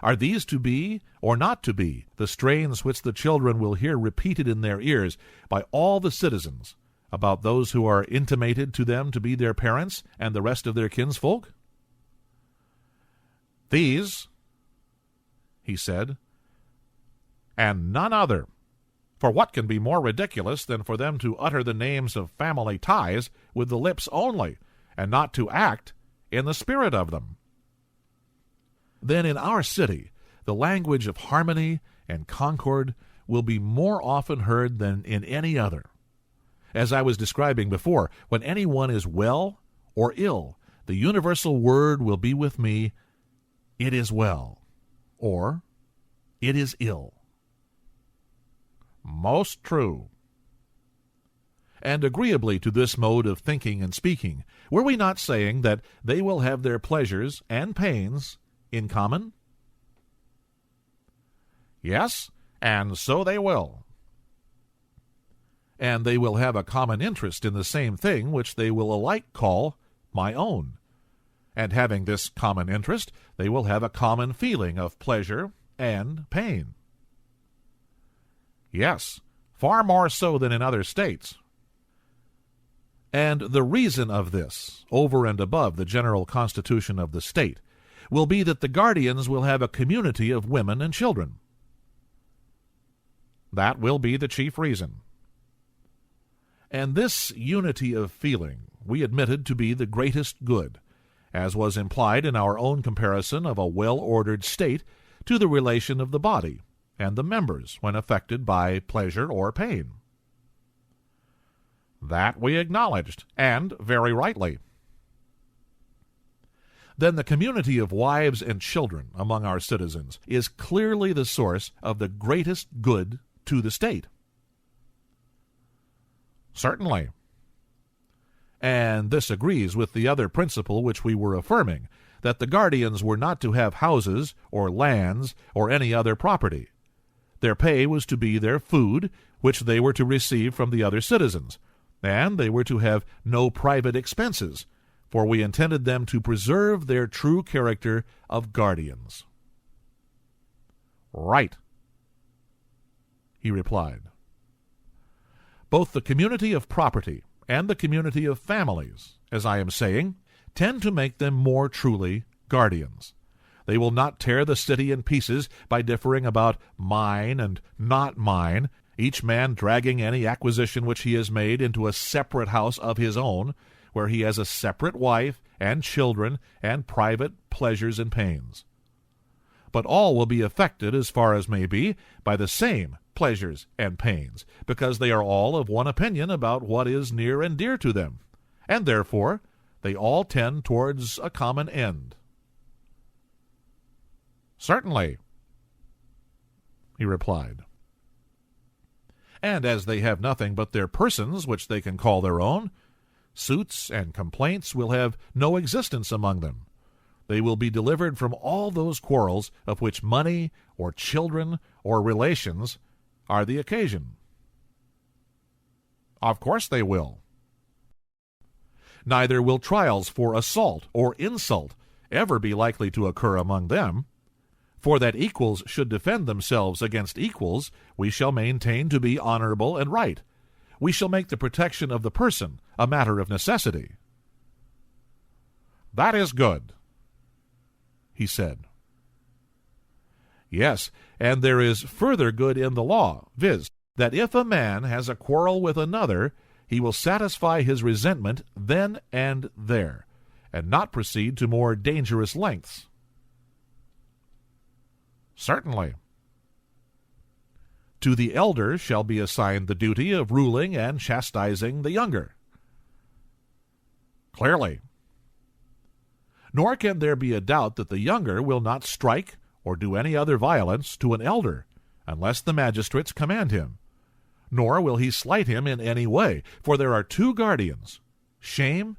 Are these to be, or not to be, the strains which the children will hear repeated in their ears by all the citizens about those who are intimated to them to be their parents and the rest of their kinsfolk? These, he said, and none other. For what can be more ridiculous than for them to utter the names of family ties with the lips only, and not to act in the spirit of them? Then in our city the language of harmony and concord will be more often heard than in any other. As I was describing before, when anyone is well or ill, the universal word will be with me, "It is well," or "It is ill." Most true. And agreeably to this mode of thinking and speaking, were we not saying that they will have their pleasures and pains in common? Yes, and so they will. And they will have a common interest in the same thing which they will alike call my own. And having this common interest, they will have a common feeling of pleasure and pain. Yes, far more so than in other states. And the reason of this, over and above the general constitution of the state, will be that the guardians will have a community of women and children. That will be the chief reason. And this unity of feeling we admitted to be the greatest good, as was implied in our own comparison of a well-ordered state to the relation of the body and the members when affected by pleasure or pain. That we acknowledged, and very rightly. Then the community of wives and children among our citizens is clearly the source of the greatest good to the state. Certainly. And this agrees with the other principle which we were affirming, that the guardians were not to have houses or lands or any other property. Their pay was to be their food, which they were to receive from the other citizens, and they were to have no private expenses, for we intended them to preserve their true character of guardians. Right, he replied. Both the community of property and the community of families, as I am saying, tend to make them more truly guardians. They will not tear the city in pieces by differing about mine and not mine, each man dragging any acquisition which he has made into a separate house of his own, where he has a separate wife and children and private pleasures and pains. But all will be affected, as far as may be, by the same pleasures and pains, because they are all of one opinion about what is near and dear to them, and therefore they all tend towards a common end. Certainly, he replied. And as they have nothing but their persons which they can call their own, suits and complaints will have no existence among them. They will be delivered from all those quarrels of which money or children or relations are the occasion. Of course they will. Neither will trials for assault or insult ever be likely to occur among them. For that equals should defend themselves against equals, we shall maintain to be honorable and right. We shall make the protection of the person a matter of necessity. That is good, he said. Yes, and there is further good in the law, viz., that if a man has a quarrel with another, he will satisfy his resentment then and there, and not proceed to more dangerous lengths. Certainly. To the elder shall be assigned the duty of ruling and chastising the younger. Clearly. Nor can there be a doubt that the younger will not strike or do any other violence to an elder, unless the magistrates command him. Nor will he slight him in any way, for there are two guardians, shame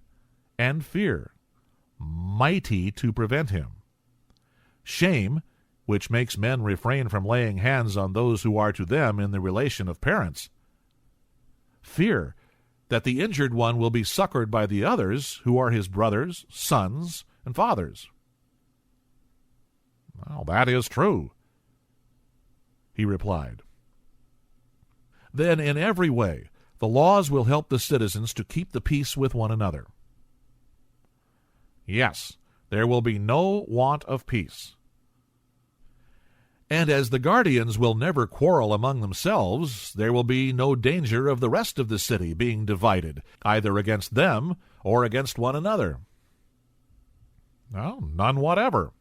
and fear, mighty to prevent him. Shame, which makes men refrain from laying hands on those who are to them in the relation of parents. Fear, that the injured one will be succored by the others, who are his brothers, sons, and fathers. Well, that is true, he replied. Then in every way, the laws will help the citizens to keep the peace with one another. Yes, there will be no want of peace. And as the guardians will never quarrel among themselves, there will be no danger of the rest of the city being divided, either against them or against one another. No, none whatever.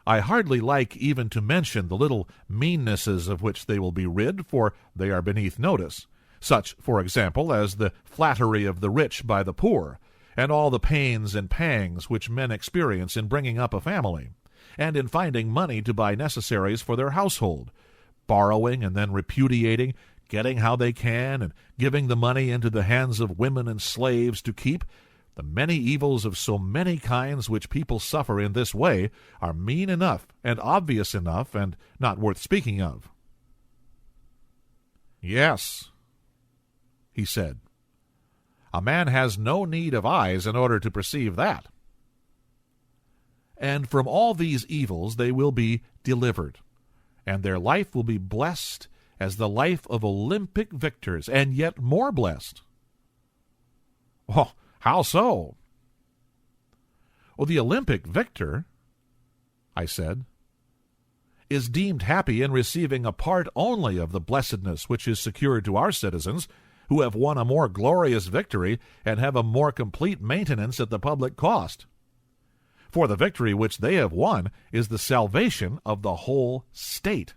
I hardly like even to mention the little meannesses of which they will be rid, for they are beneath notice, such, for example, as the flattery of the rich by the poor, and all the pains and pangs which men experience in bringing up a family, and in finding money to buy necessaries for their household, borrowing and then repudiating, getting how they can, and giving the money into the hands of women and slaves to keep. The many evils of so many kinds which people suffer in this way are mean enough and obvious enough and not worth speaking of. Yes, he said. A man has no need of eyes in order to perceive that. And from all these evils they will be delivered, and their life will be blessed as the life of Olympic victors, and yet more blessed. Oh, how so? Well, the Olympic victor, I said, is deemed happy in receiving a part only of the blessedness which is secured to our citizens, who have won a more glorious victory and have a more complete maintenance at the public cost. For the victory which they have won is the salvation of the whole state.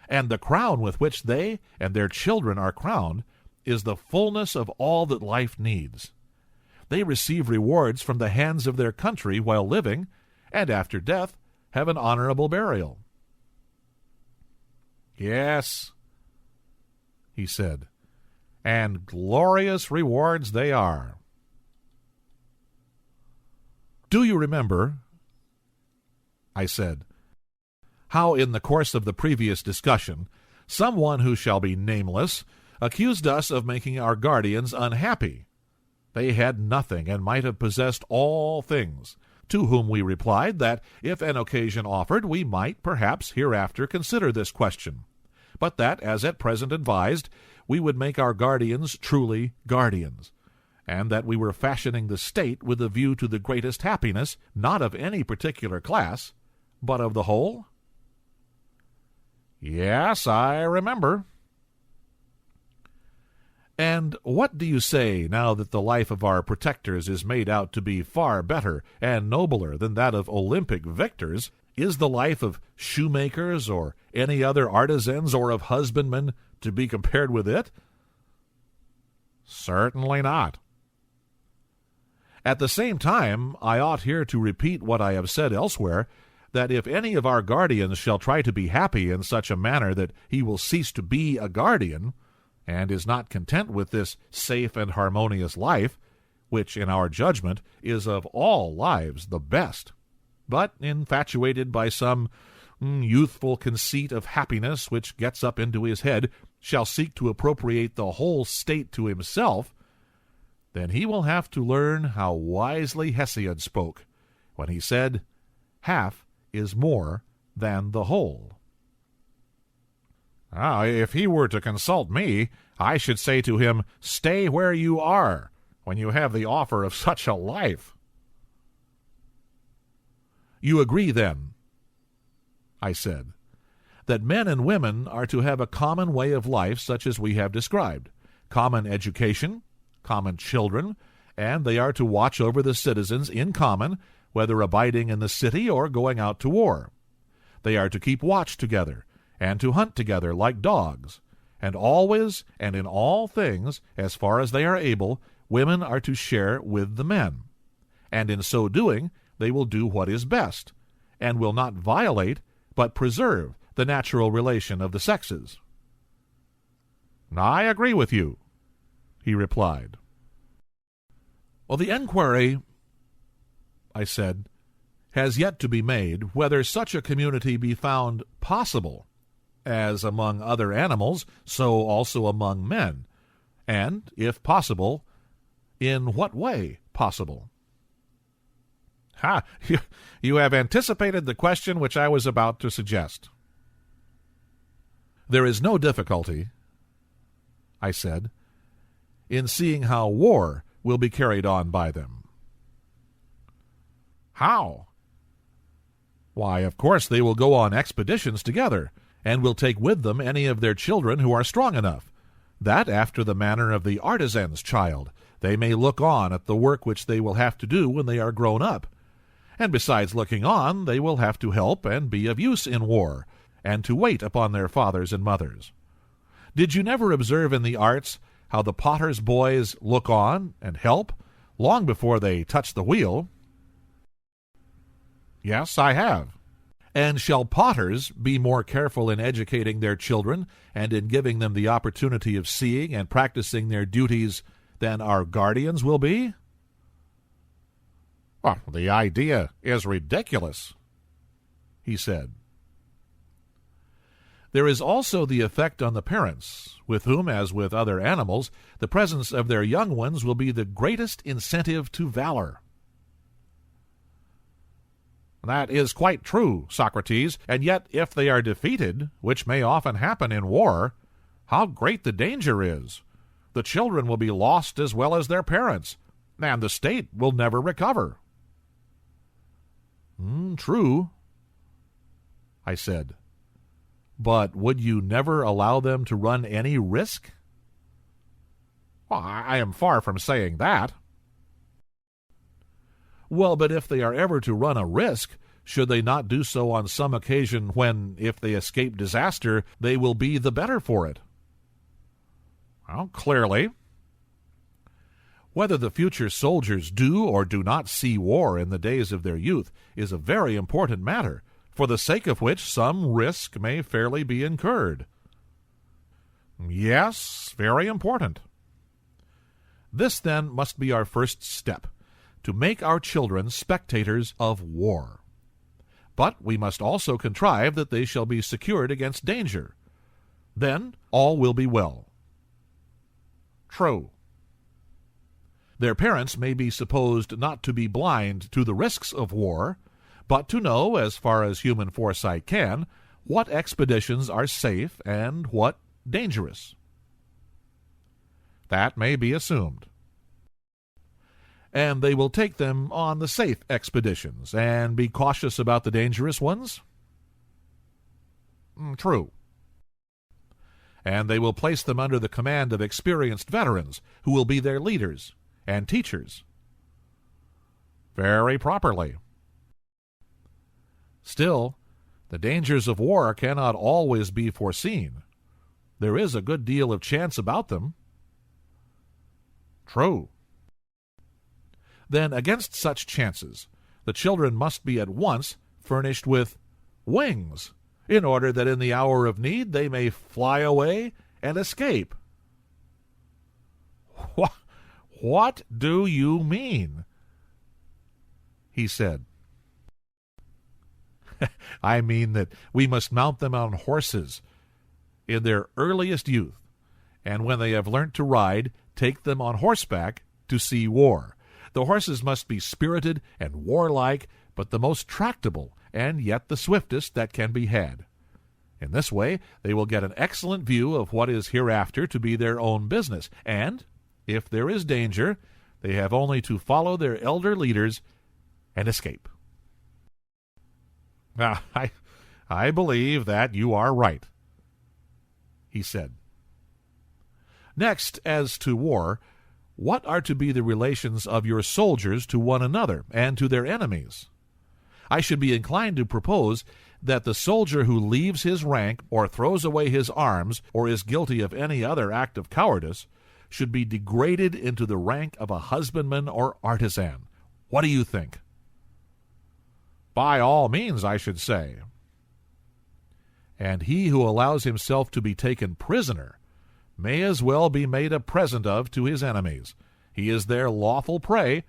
And the crown with which they and their children are crowned is the fullness of all that life needs. They receive rewards from the hands of their country while living, and after death have an honorable burial. Yes, he said, and glorious rewards they are. Do you remember, I said, how in the course of the previous discussion, someone who shall be nameless accused us of making our guardians unhappy? They had nothing and might have possessed all things, to whom we replied that if an occasion offered, we might perhaps hereafter consider this question, but that, as at present advised, we would make our guardians truly guardians, and that we were fashioning the state with a view to the greatest happiness, not of any particular class, but of the whole? Yes, I remember. And what do you say now that the life of our protectors is made out to be far better and nobler than that of Olympic victors? Is the life of shoemakers or any other artisans or of husbandmen to be compared with it? Certainly not. At the same time, I ought here to repeat what I have said elsewhere, that if any of our guardians shall try to be happy in such a manner that he will cease to be a guardian, and is not content with this safe and harmonious life, which in our judgment is of all lives the best, but infatuated by some youthful conceit of happiness which gets up into his head, shall seek to appropriate the whole state to himself, then he will have to learn how wisely Hesiod spoke when he said, "Half is more than the whole." If he were to consult me, I should say to him, "Stay where you are, when you have the offer of such a life." You agree, then, I said, that men and women are to have a common way of life such as we have described, common education, common children, and they are to watch over the citizens in common, whether abiding in the city or going out to war. They are to keep watch together, and to hunt together like dogs, and always and in all things, as far as they are able, women are to share with the men, and in so doing they will do what is best, and will not violate, but preserve the natural relation of the sexes. I agree with you, he replied. Well, the enquiry, I said, has yet to be made whether such a community be found possible, as among other animals, so also among men, and, if possible, in what way possible. You have anticipated the question which I was about to suggest. There is no difficulty, I said, in seeing how war will be carried on by them. How? Why, of course they will go on expeditions together, and will take with them any of their children who are strong enough, that after the manner of the artisan's child, they may look on at the work which they will have to do when they are grown up. And besides looking on, they will have to help and be of use in war, and to wait upon their fathers and mothers. Did you never observe in the arts how the potter's boys look on and help long before they touch the wheel? Yes, I have. And shall potters be more careful in educating their children and in giving them the opportunity of seeing and practicing their duties than our guardians will be? Well, the idea is ridiculous, he said. There is also the effect on the parents, with whom, as with other animals, the presence of their young ones will be the greatest incentive to valor. That is quite true, Socrates, and yet if they are defeated, which may often happen in war, how great the danger is! The children will be lost as well as their parents, and the state will never recover. True, I said. But would you never allow them to run any risk? Well, I am far from saying that. Well, but if they are ever to run a risk, should they not do so on some occasion when, if they escape disaster, they will be the better for it? Well, clearly. Whether the future soldiers do or do not see war in the days of their youth is a very important matter, for the sake of which some risk may fairly be incurred. Yes, very important. This, then, must be our first step, to make our children spectators of war. But we must also contrive that they shall be secured against danger. Then all will be well. True. Their parents may be supposed not to be blind to the risks of war, but to know, as far as human foresight can, what expeditions are safe and what dangerous. That may be assumed. And they will take them on the safe expeditions and be cautious about the dangerous ones? True. And they will place them under the command of experienced veterans who will be their leaders and teachers? Very properly. Still, the dangers of war cannot always be foreseen. There is a good deal of chance about them. True. Then, against such chances, the children must be at once furnished with wings, in order that in the hour of need they may fly away and escape. What do you mean? He said. I mean that we must mount them on horses in their earliest youth, and when they have learnt to ride, take them on horseback to see war. The horses must be spirited and warlike, but the most tractable, and yet the swiftest that can be had. In this way they will get an excellent view of what is hereafter to be their own business, and, if there is danger, they have only to follow their elder leaders and escape. I believe that you are right, he said. Next, as to war, what are to be the relations of your soldiers to one another and to their enemies? I should be inclined to propose that the soldier who leaves his rank or throws away his arms or is guilty of any other act of cowardice should be degraded into the rank of a husbandman or artisan. What do you think? By all means, I should say. and he who allows himself to be taken prisoner may as well be made a present of to his enemies. He is their lawful prey,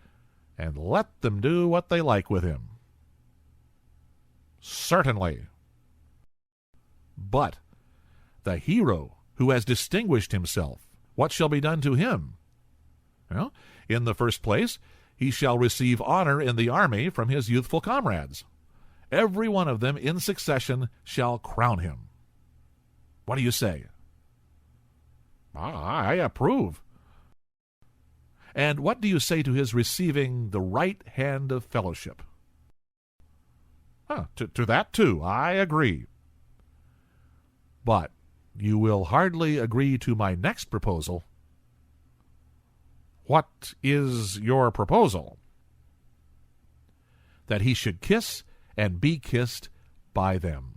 and let them do what they like with him. Certainly. But the hero who has distinguished himself, what shall be done to him? Well, in the first place, he shall receive honor in the army from his youthful comrades. Every one of them in succession shall crown him. What do you say? I approve. And what do you say to his receiving the right hand of fellowship? To that too, I agree. But you will hardly agree to my next proposal. What is your proposal? That he should kiss and be kissed by them.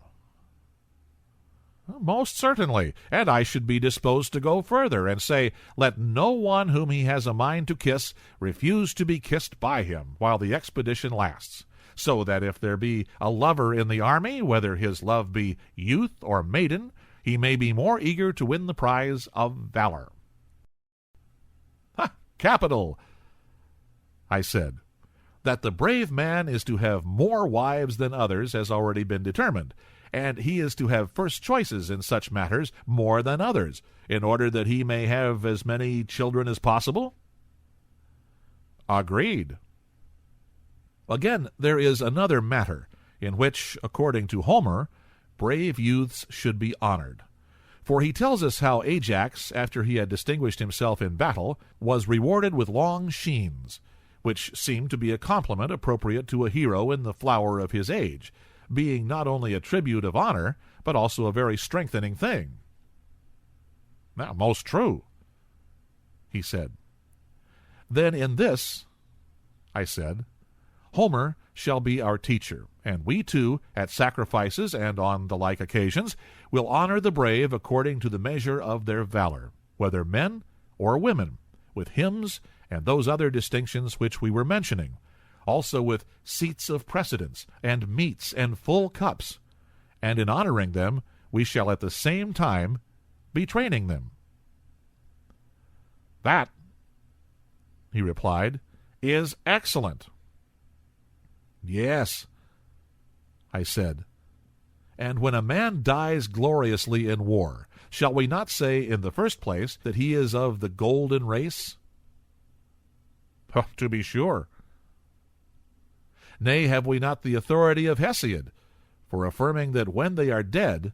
Most certainly, and I should be disposed to go further and say, let no one whom he has a mind to kiss refuse to be kissed by him while the expedition lasts, so that if there be a lover in the army, whether his love be youth or maiden, he may be more eager to win the prize of valor. Capital, I said. That the brave man is to have more wives than others has already been determined, and he is to have first choices in such matters more than others, in order that he may have as many children as possible? Agreed. Again, there is another matter, in which, according to Homer, brave youths should be honored. For he tells us how Ajax, after he had distinguished himself in battle, was rewarded with long sheens, which seemed to be a compliment appropriate to a hero in the flower of his age, being not only a tribute of honor, but also a very strengthening thing. Now, most true, he said. Then in this, I said, Homer shall be our teacher, and we too, at sacrifices and on the like occasions, will honor the brave according to the measure of their valor, whether men or women, with hymns and those other distinctions which we were mentioning, also with seats of precedence, and meats, and full cups. And in honoring them, we shall at the same time be training them. That, he replied, is excellent. Yes, I said. And when a man dies gloriously in war, shall we not say in the first place that he is of the golden race? To be sure. Nay, have we not the authority of Hesiod, for affirming that when they are dead,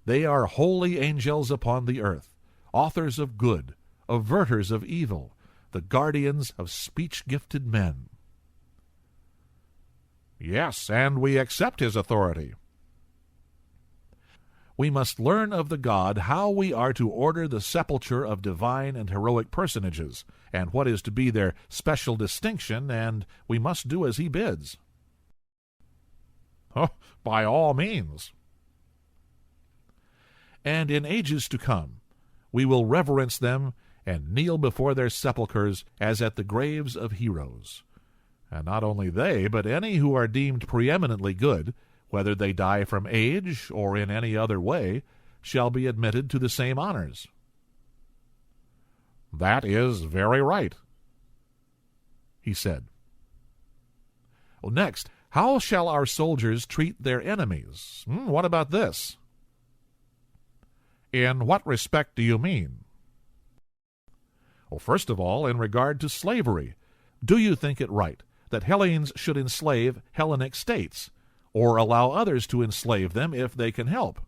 they are holy angels upon the earth, authors of good, averters of evil, the guardians of speech-gifted men? Yes, and we accept his authority. We must learn of the god how we are to order the sepulture of divine and heroic personages, and what is to be their special distinction, and we must do as he bids. By all means. And in ages to come, we will reverence them and kneel before their sepulchres as at the graves of heroes. And not only they, but any who are deemed preeminently good, whether they die from age or in any other way, shall be admitted to the same honors. That is very right, he said. Next, how shall our soldiers treat their enemies? What about this? In what respect do you mean? First of all, in regard to slavery, do you think it right that Hellenes should enslave Hellenic states, or allow others to enslave them if they can help?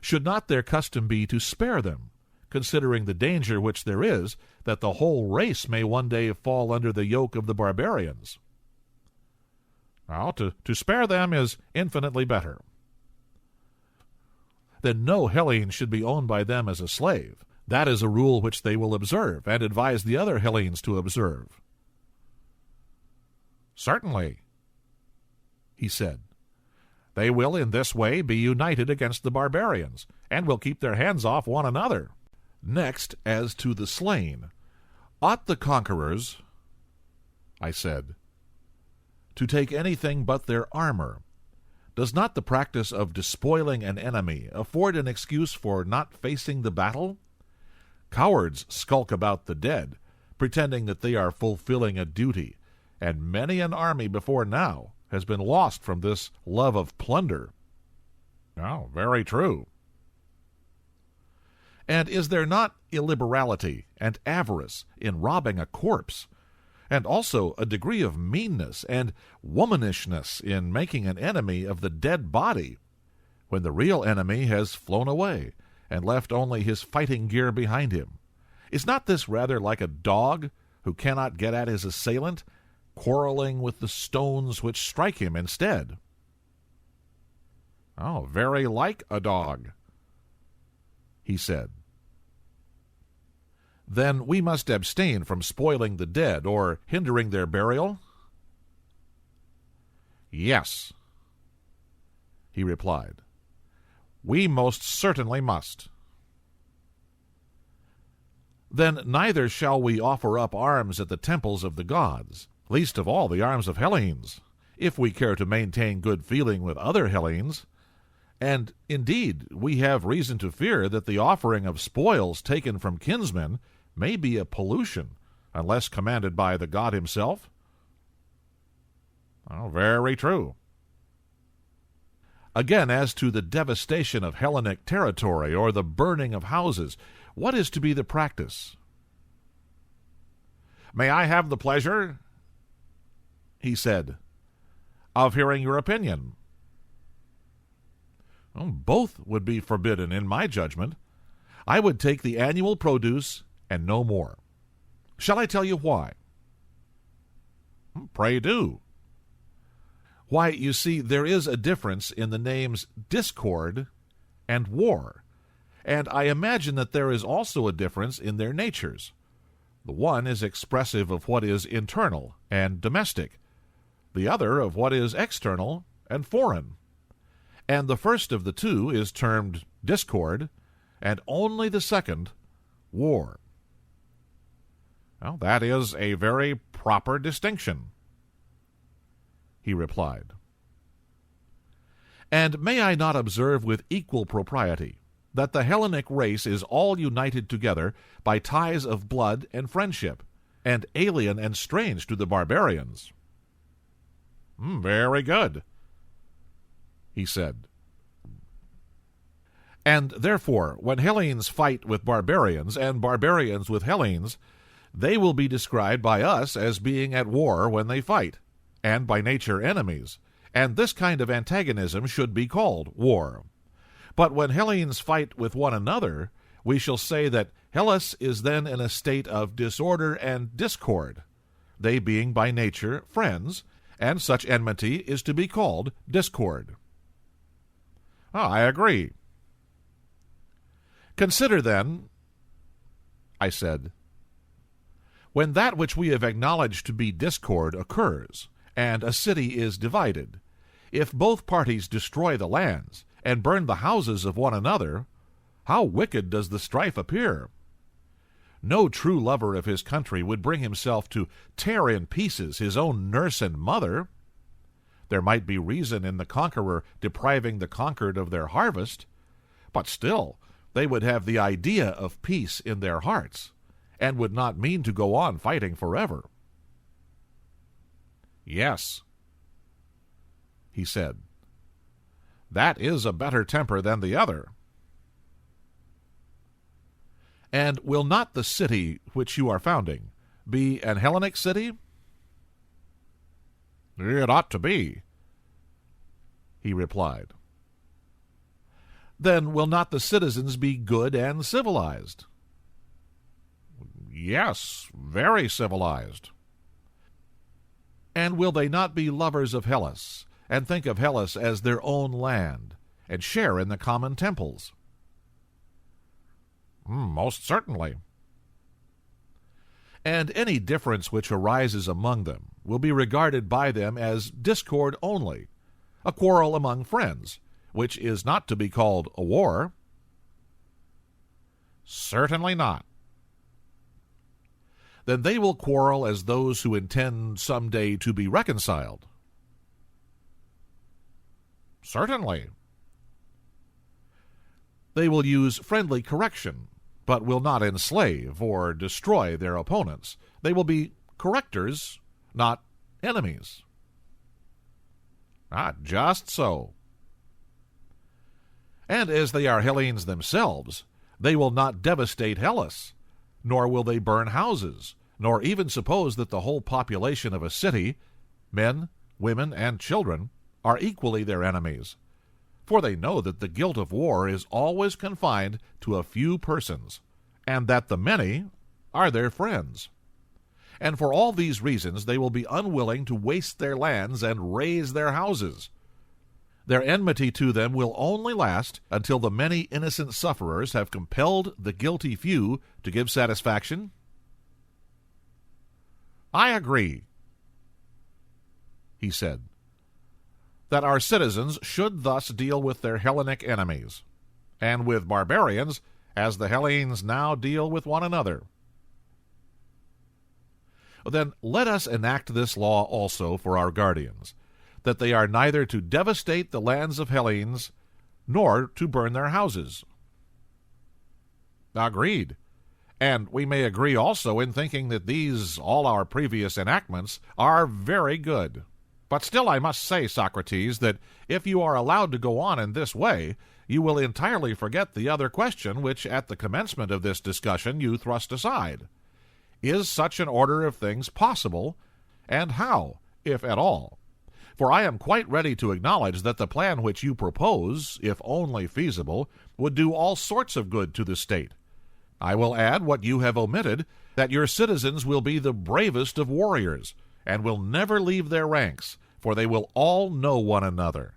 Should not their custom be to spare them, considering the danger which there is that the whole race may one day fall under the yoke of the barbarians? Now, to spare them is infinitely better. Then no Hellene should be owned by them as a slave. That is a rule which they will observe, and advise the other Hellenes to observe. Certainly, he said. They will in this way be united against the barbarians, and will keep their hands off one another. Next, as to the slain, ought the conquerors, I said, to take anything but their armor, Does not the practice of despoiling an enemy afford an excuse for not facing the battle? Cowards skulk about the dead, pretending that they are fulfilling a duty, and many an army before now has been lost from this love of plunder. Oh, very true. And is there not illiberality and avarice in robbing a corpse, and also a degree of meanness and womanishness in making an enemy of the dead body, when the real enemy has flown away and left only his fighting gear behind him? Is not this rather like a dog who cannot get at his assailant, quarreling with the stones which strike him instead? Oh, very like a dog, he said. Then we must abstain from spoiling the dead or hindering their burial? Yes, he replied. We most certainly must. Then neither shall we offer up arms at the temples of the gods, least of all the arms of Hellenes, if we care to maintain good feeling with other Hellenes. And indeed, we have reason to fear that the offering of spoils taken from kinsmen may be a pollution, unless commanded by the god himself. Oh, very true. Again, as to the devastation of Hellenic territory or the burning of houses, what is to be the practice? May I have the pleasure, he said, of hearing your opinion? Oh, both would be forbidden in my judgment. I would take the annual produce and no more. Shall I tell you why? Pray do. Why, you see, there is a difference in the names discord and war, and I imagine that there is also a difference in their natures. The one is expressive of what is internal and domestic, the other of what is external and foreign. And the first of the two is termed discord, and only the second war. Well, that is a very proper distinction, he replied. And may I not observe with equal propriety that the Hellenic race is all united together by ties of blood and friendship, and alien and strange to the barbarians? Very good, he said. And therefore, when Hellenes fight with barbarians, and barbarians with Hellenes, they will be described by us as being at war when they fight, and by nature enemies, and this kind of antagonism should be called war. But when Hellenes fight with one another, we shall say that Hellas is then in a state of disorder and discord, they being by nature friends, and such enmity is to be called discord. I agree. Consider then, I said, when that which we have acknowledged to be discord occurs, and a city is divided, if both parties destroy the lands, and burn the houses of one another, how wicked does the strife appear! No true lover of his country would bring himself to tear in pieces his own nurse and mother. There might be reason in the conqueror depriving the conquered of their harvest, but still they would have the idea of peace in their hearts, and would not mean to go on fighting forever. Yes, he said, that is a better temper than the other. And will not the city which you are founding be an Hellenic city? It ought to be, he replied. Then will not the citizens be good and civilized? Yes, very civilized. And will they not be lovers of Hellas, and think of Hellas as their own land, and share in the common temples? Most certainly. And any difference which arises among them will be regarded by them as discord only, a quarrel among friends, which is not to be called a war. Certainly not. Then they will quarrel as those who intend some day to be reconciled. Certainly. They will use friendly correction, but will not enslave or destroy their opponents. They will be correctors, not enemies. Just so. And as they are Hellenes themselves, they will not devastate Hellas, nor will they burn houses, nor even suppose that the whole population of a city, men, women, and children, are equally their enemies. For they know that the guilt of war is always confined to a few persons, and that the many are their friends. And for all these reasons they will be unwilling to waste their lands and raze their houses. Their enmity to them will only last until the many innocent sufferers have compelled the guilty few to give satisfaction. I agree, he said, that our citizens should thus deal with their Hellenic enemies, and with barbarians as the Hellenes now deal with one another. Then let us enact this law also for our guardians, that they are neither to devastate the lands of Hellenes, nor to burn their houses. Agreed. And we may agree also in thinking that these, all our previous enactments, are very good. But still I must say, Socrates, that if you are allowed to go on in this way, you will entirely forget the other question which at the commencement of this discussion you thrust aside. Is such an order of things possible, and how, if at all? For I am quite ready to acknowledge that the plan which you propose, if only feasible, would do all sorts of good to the state. I will add what you have omitted, that your citizens will be the bravest of warriors, and will never leave their ranks, for they will all know one another,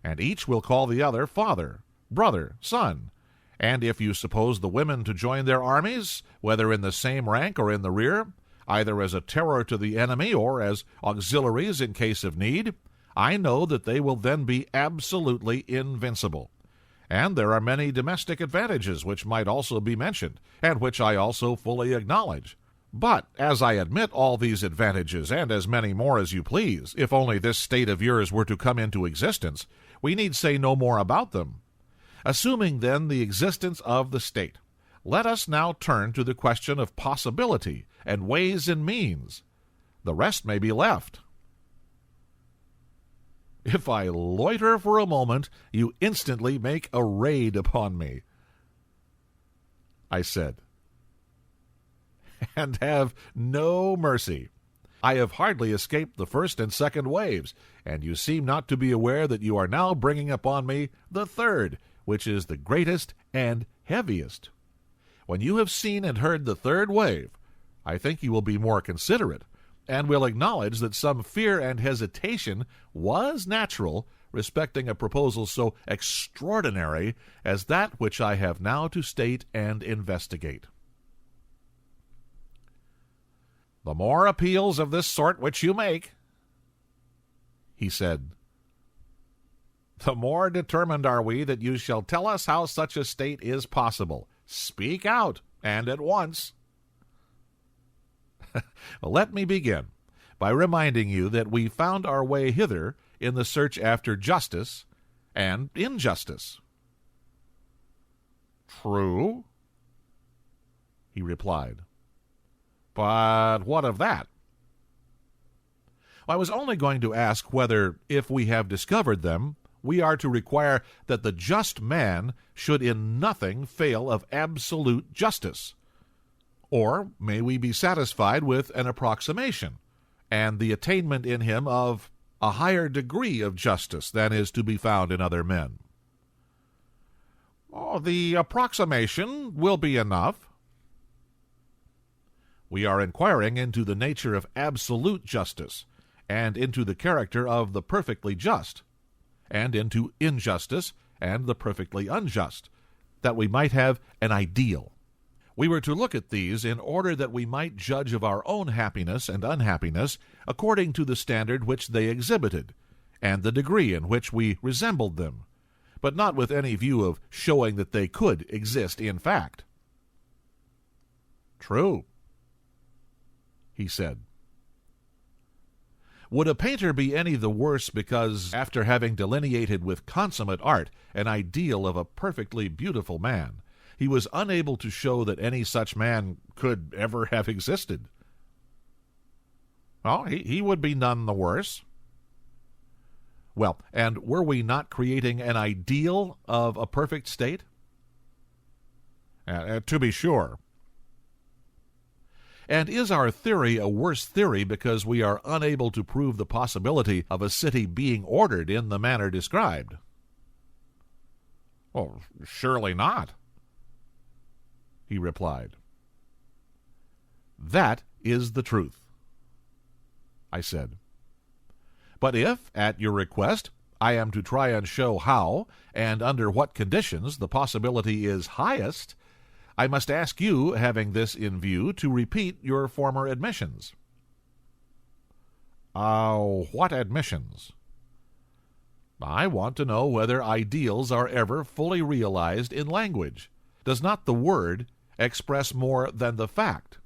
and each will call the other father, brother, son. And if you suppose the women to join their armies, whether in the same rank or in the rear, either as a terror to the enemy or as auxiliaries in case of need, I know that they will then be absolutely invincible. And there are many domestic advantages which might also be mentioned, and which I also fully acknowledge. But, as I admit all these advantages, and as many more as you please, if only this state of yours were to come into existence, we need say no more about them. Assuming, then, the existence of the state, let us now turn to the question of possibility and ways and means. The rest may be left. If I loiter for a moment, you instantly make a raid upon me, I said, and have no mercy. I have hardly escaped the first and second waves, and you seem not to be aware that you are now bringing upon me the third, which is the greatest and heaviest. When you have seen and heard the third wave, I think you will be more considerate, and will acknowledge that some fear and hesitation was natural respecting a proposal so extraordinary as that which I have now to state and investigate. The more appeals of this sort which you make, he said, the more determined are we that you shall tell us how such a state is possible. Speak out, and at once. Well, let me begin by reminding you that we found our way hither in the search after justice and injustice. True, he replied. But what of that? I was only going to ask whether, if we have discovered them, we are to require that the just man should in nothing fail of absolute justice. Or may we be satisfied with an approximation, and the attainment in him of a higher degree of justice than is to be found in other men? The approximation will be enough. We are inquiring into the nature of absolute justice, and into the character of the perfectly just, and into injustice and the perfectly unjust, that we might have an ideal. We were to look at these in order that we might judge of our own happiness and unhappiness according to the standard which they exhibited, and the degree in which we resembled them, but not with any view of showing that they could exist in fact. True, he said. Would a painter be any the worse because, after having delineated with consummate art an ideal of a perfectly beautiful man, he was unable to show that any such man could ever have existed? Well, he would be none the worse. Well, and were we not creating an ideal of a perfect state? To be sure. And is our theory a worse theory because we are unable to prove the possibility of a city being ordered in the manner described? Oh, surely not, he replied. That is the truth, I said. But if, at your request, I am to try and show how and under what conditions the possibility is highest, I must ask you, having this in view, to repeat your former admissions. What admissions? I want to know whether ideals are ever fully realized in language. Does not the word express more than the fact?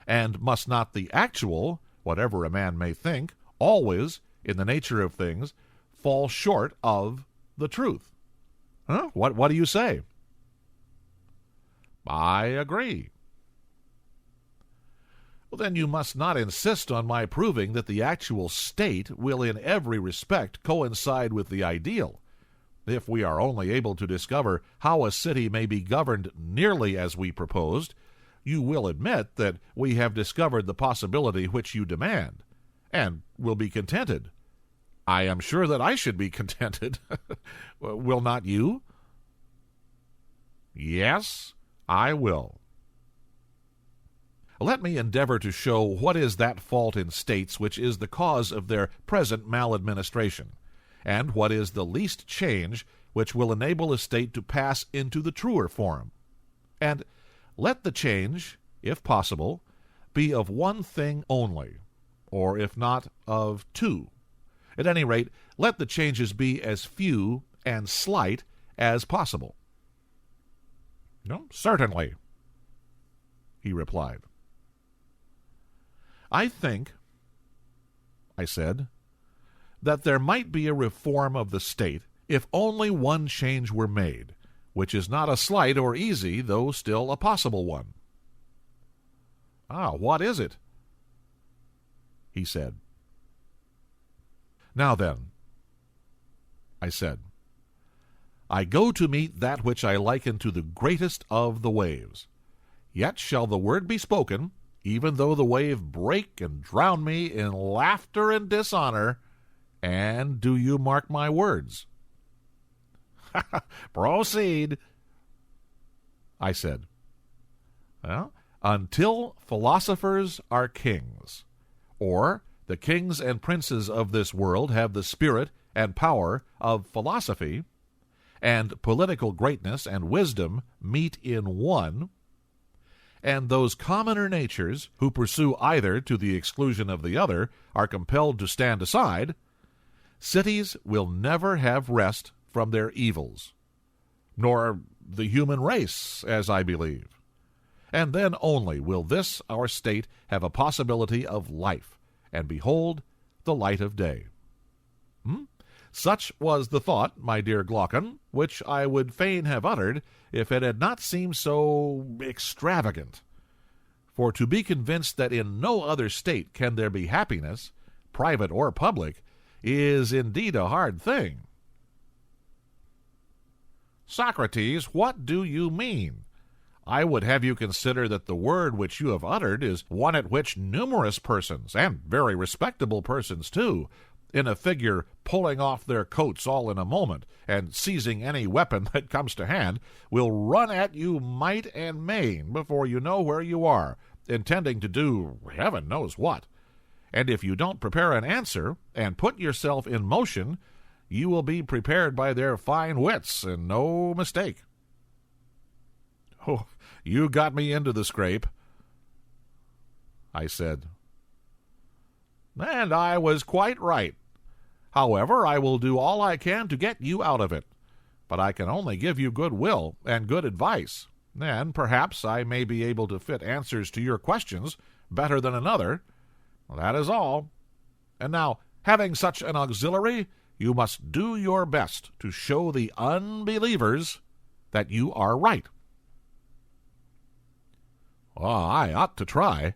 And must not the actual, whatever a man may think, always, in the nature of things, fall short of the truth? What do you say? I agree. Well, then you must not insist on my proving that the actual state will in every respect coincide with the ideal. If we are only able to discover how a city may be governed nearly as we proposed, you will admit that we have discovered the possibility which you demand, and will be contented. I am sure that I should be contented. Will not you? Yes, I will. Let me endeavor to show what is that fault in states which is the cause of their present maladministration, and what is the least change which will enable a state to pass into the truer form. And let the change, if possible, be of one thing only, or if not, of two. At any rate, let the changes be as few and slight as possible. No, certainly, he replied. I think, I said, that there might be a reform of the state if only one change were made, which is not a slight or easy, though still a possible one. What is it? He said. Now then, I said, I go to meet that which I liken to the greatest of the waves. Yet shall the word be spoken, even though the wave break and drown me in laughter and dishonor, and do you mark my words? Proceed, I said. Well, until philosophers are kings, or the kings and princes of this world have the spirit and power of philosophy, and political greatness and wisdom meet in one, and those commoner natures who pursue either to the exclusion of the other are compelled to stand aside, cities will never have rest from their evils, nor the human race, as I believe. And then only will this our state have a possibility of life, and behold the light of day. Such was the thought, my dear Glaucon, which I would fain have uttered if it had not seemed so extravagant. For to be convinced that in no other state can there be happiness, private or public, is indeed a hard thing. Socrates, what do you mean? I would have you consider that the word which you have uttered is one at which numerous persons, and very respectable persons too, in a figure pulling off their coats all in a moment, and seizing any weapon that comes to hand, will run at you might and main before you know where you are, intending to do heaven knows what. And if you don't prepare an answer, and put yourself in motion, you will be prepared by their fine wits, and no mistake. Oh, you got me into the scrape, I said. And I was quite right. However, I will do all I can to get you out of it, but I can only give you good will and good advice, and perhaps I may be able to fit answers to your questions better than another. That is all. And now, having such an auxiliary, you must do your best to show the unbelievers that you are right. I ought to try,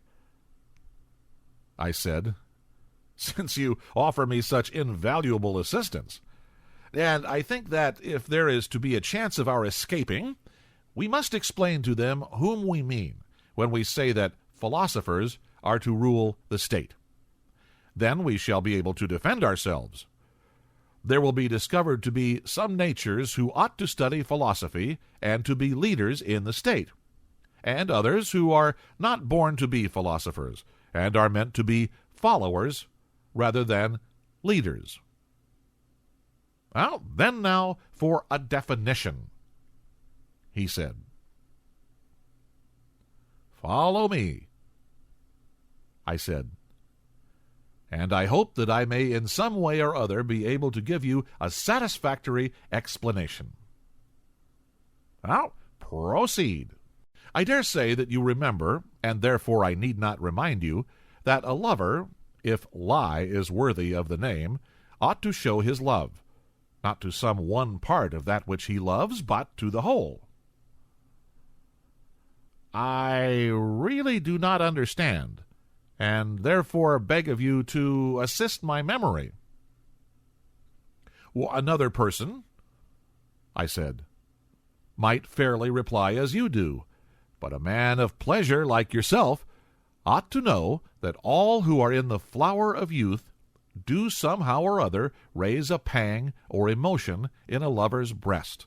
I said, since you offer me such invaluable assistance. And I think that if there is to be a chance of our escaping, we must explain to them whom we mean when we say that philosophers are to rule the state. Then we shall be able to defend ourselves. There will be discovered to be some natures who ought to study philosophy and to be leaders in the state, and others who are not born to be philosophers and are meant to be followers rather than leaders. Well, then now for a definition, he said. Follow me, I said, and I hope that I may in some way or other be able to give you a satisfactory explanation. Now, proceed. I dare say that you remember, and therefore I need not remind you, that a lover, if lie is worthy of the name, ought to show his love, not to some one part of that which he loves, but to the whole. I really do not understand, and therefore beg of you to assist my memory. Another person, I said, might fairly reply as you do, but a man of pleasure like yourself ought to know that all who are in the flower of youth do somehow or other raise a pang or emotion in a lover's breast,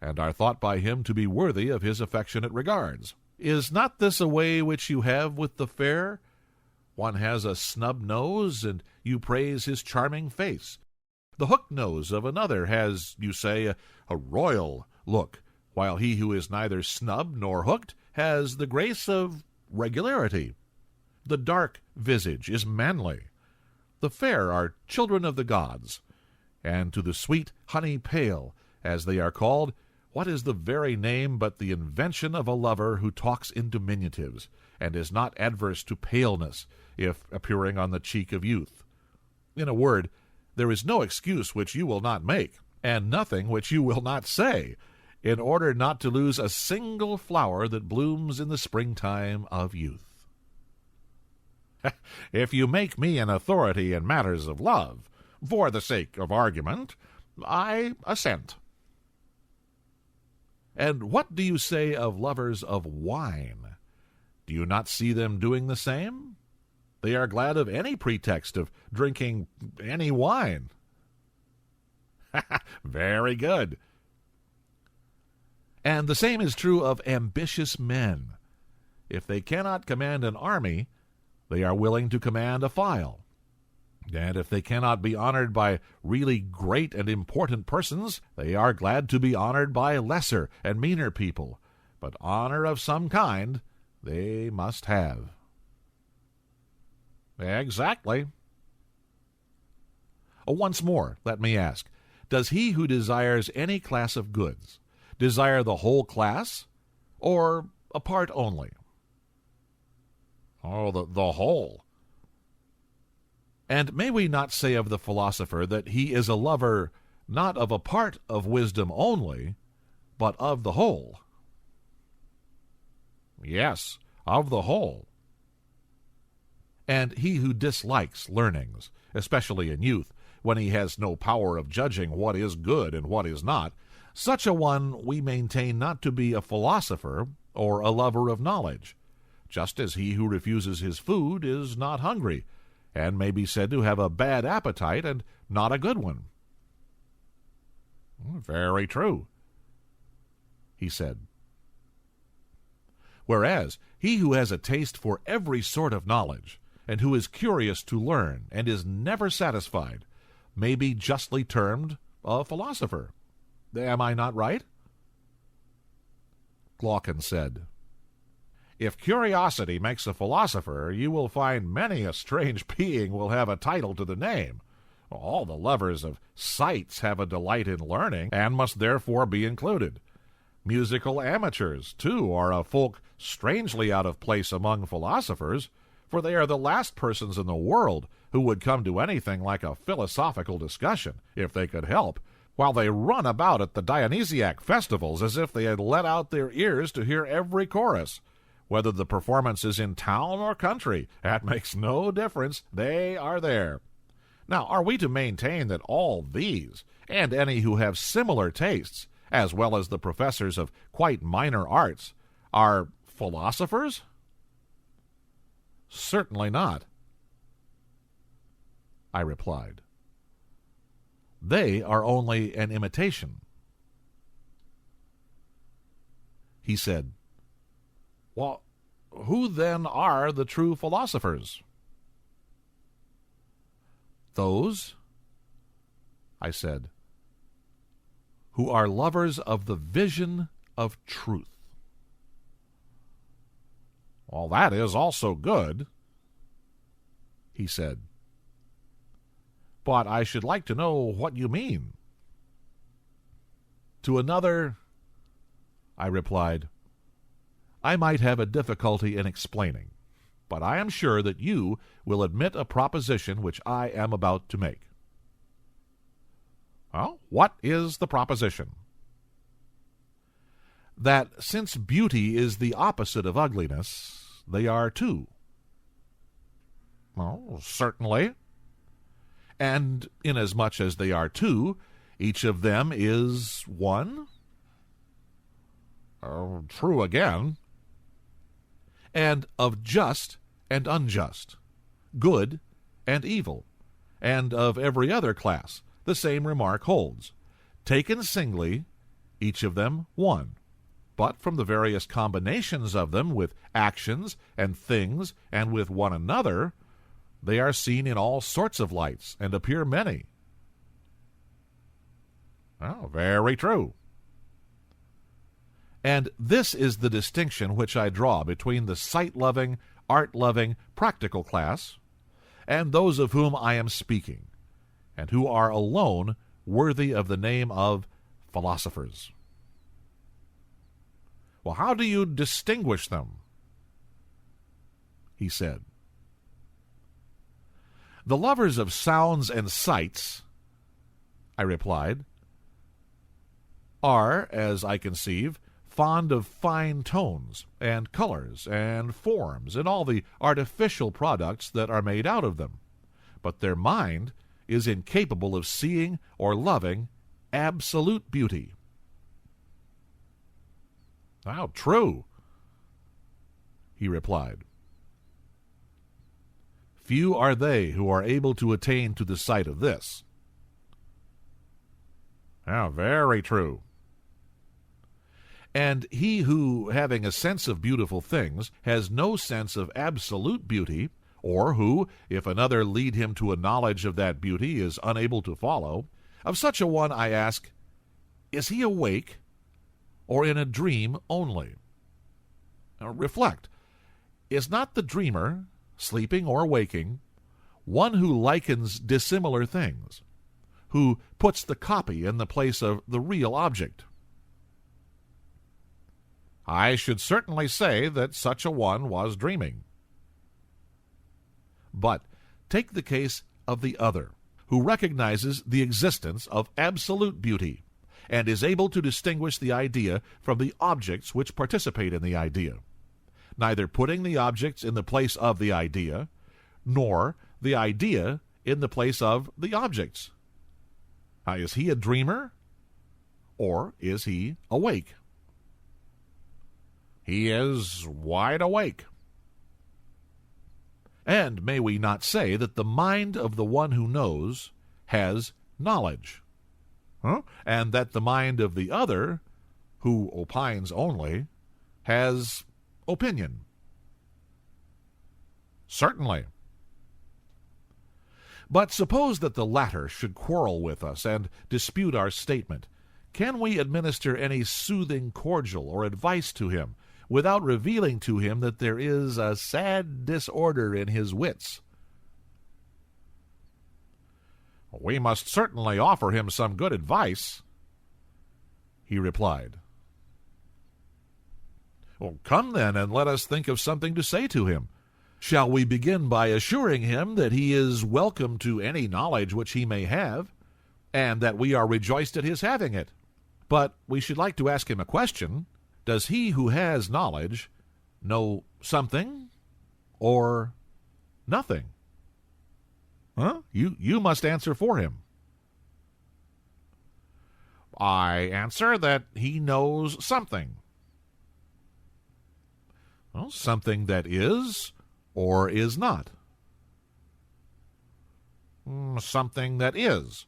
and are thought by him to be worthy of his affectionate regards. Is not this a way which you have with the fair? One has a snub nose, and you praise his charming face. The hooked nose of another has, you say, a royal look, while he who is neither snubbed nor hooked has the grace of regularity. The dark visage is manly. The fair are children of the gods, and to the sweet honey pale, as they are called, what is the very name but the invention of a lover who talks in diminutives, and is not adverse to paleness, if appearing on the cheek of youth? In a word, there is no excuse which you will not make, and nothing which you will not say, in order not to lose a single flower that blooms in the springtime of youth. If you make me an authority in matters of love, for the sake of argument, I assent. And what do you say of lovers of wine? Do you not see them doing the same? They are glad of any pretext of drinking any wine. Very good. And the same is true of ambitious men. If they cannot command an army, they are willing to command a file. And if they cannot be honored by really great and important persons, they are glad to be honored by lesser and meaner people. But honor of some kind they must have. Exactly. Once more, let me ask, does he who desires any class of goods desire the whole class, or a part only? The whole. And may we not say of the philosopher that he is a lover not of a part of wisdom only, but of the whole? Yes, of the whole. And he who dislikes learnings, especially in youth, when he has no power of judging what is good and what is not, such a one we maintain not to be a philosopher or a lover of knowledge, just as he who refuses his food is not hungry, and may be said to have a bad appetite and not a good one. Very true, he said. Whereas he who has a taste for every sort of knowledge, and who is curious to learn and is never satisfied, may be justly termed a philosopher. Am I not right? Glaucon said, If curiosity makes a philosopher, you will find many a strange being will have a title to the name. All the lovers of sights have a delight in learning, and must therefore be included. Musical amateurs, too, are a folk strangely out of place among philosophers, for they are the last persons in the world who would come to anything like a philosophical discussion, if they could help, while they run about at the Dionysiac festivals as if they had let out their ears to hear every chorus. Whether the performance is in town or country, that makes no difference. They are there. Now, are we to maintain that all these, and any who have similar tastes, as well as the professors of quite minor arts, are philosophers? Certainly not, I replied. They are only an imitation. He said, Well, who then are the true philosophers? Those, I said, who are lovers of the vision of truth. Well, that is also good, he said. But I should like to know what you mean. To another, I replied, I might have a difficulty in explaining, but I am sure that you will admit a proposition which I am about to make. Well, what is the proposition? That since beauty is the opposite of ugliness, they are two. Well, certainly. And inasmuch as they are two, each of them is one? True again. And of just and unjust, good and evil, and of every other class, the same remark holds. Taken singly, each of them one, but from the various combinations of them with actions and things and with one another, they are seen in all sorts of lights and appear many. Oh, very true. And this is the distinction which I draw between the sight-loving, art-loving, practical class and those of whom I am speaking, and who are alone worthy of the name of philosophers. Well, how do you distinguish them? He said. The lovers of sounds and sights, I replied, are, as I conceive, fond of fine tones and colors and forms and all the artificial products that are made out of them, but their mind is incapable of seeing or loving absolute beauty. How true, he replied. Few are they who are able to attain to the sight of this. How very true. And he who, having a sense of beautiful things, has no sense of absolute beauty, or who, if another lead him to a knowledge of that beauty, is unable to follow, of such a one I ask, is he awake, or in a dream only? Now, reflect. Is not the dreamer, sleeping or waking, one who likens dissimilar things, who puts the copy in the place of the real object? I should certainly say that such a one was dreaming. But take the case of the other, who recognizes the existence of absolute beauty, and is able to distinguish the idea from the objects which participate in the idea, neither putting the objects in the place of the idea, nor the idea in the place of the objects. Now, is he a dreamer, or is he awake? He is wide awake. And may we not say that the mind of the one who knows has knowledge, and that the mind of the other, who opines only, has opinion? Certainly. But suppose that the latter should quarrel with us and dispute our statement. Can we administer any soothing cordial or advice to him, without revealing to him that there is a sad disorder in his wits? We must certainly offer him some good advice, he replied. Well, come then, and let us think of something to say to him. Shall we begin by assuring him that he is welcome to any knowledge which he may have, and that we are rejoiced at his having it? But we should like to ask him a question. Does he who has knowledge know something or nothing? You must answer for him. I answer that he knows something. Well, something that is or is not. Something that is.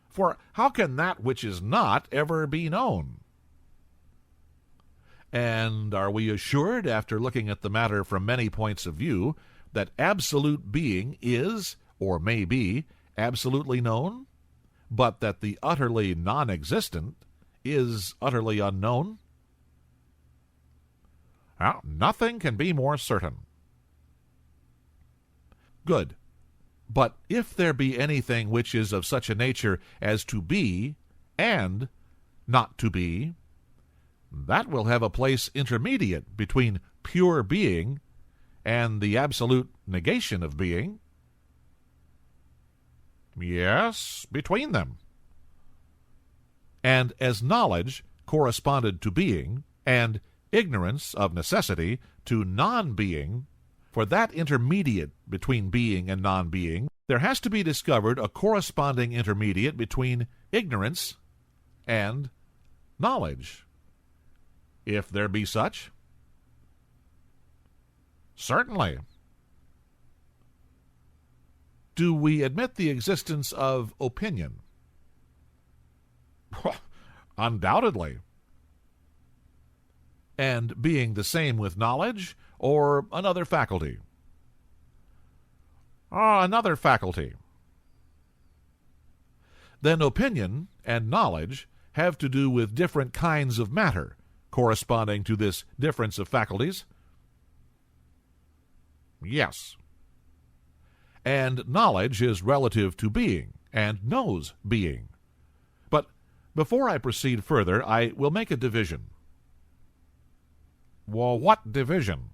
For how can that which is not ever be known? And are we assured, after looking at the matter from many points of view, that absolute being is, or may be, absolutely known, but that the utterly non-existent is utterly unknown? Well, nothing can be more certain. Good. But if there be anything which is of such a nature as to be and not to be, that will have a place intermediate between pure being and the absolute negation of being. Yes, between them. And as knowledge corresponded to being, and ignorance of necessity to non-being, for that intermediate between being and non-being, there has to be discovered a corresponding intermediate between ignorance and knowledge. If there be such? Certainly. Do we admit the existence of opinion? Undoubtedly. And being the same with knowledge, or another faculty? Another faculty. Then opinion and knowledge have to do with different kinds of matter, corresponding to this difference of faculties? Yes. And knowledge is relative to being, and knows being. But before I proceed further, I will make a division. Well, what division?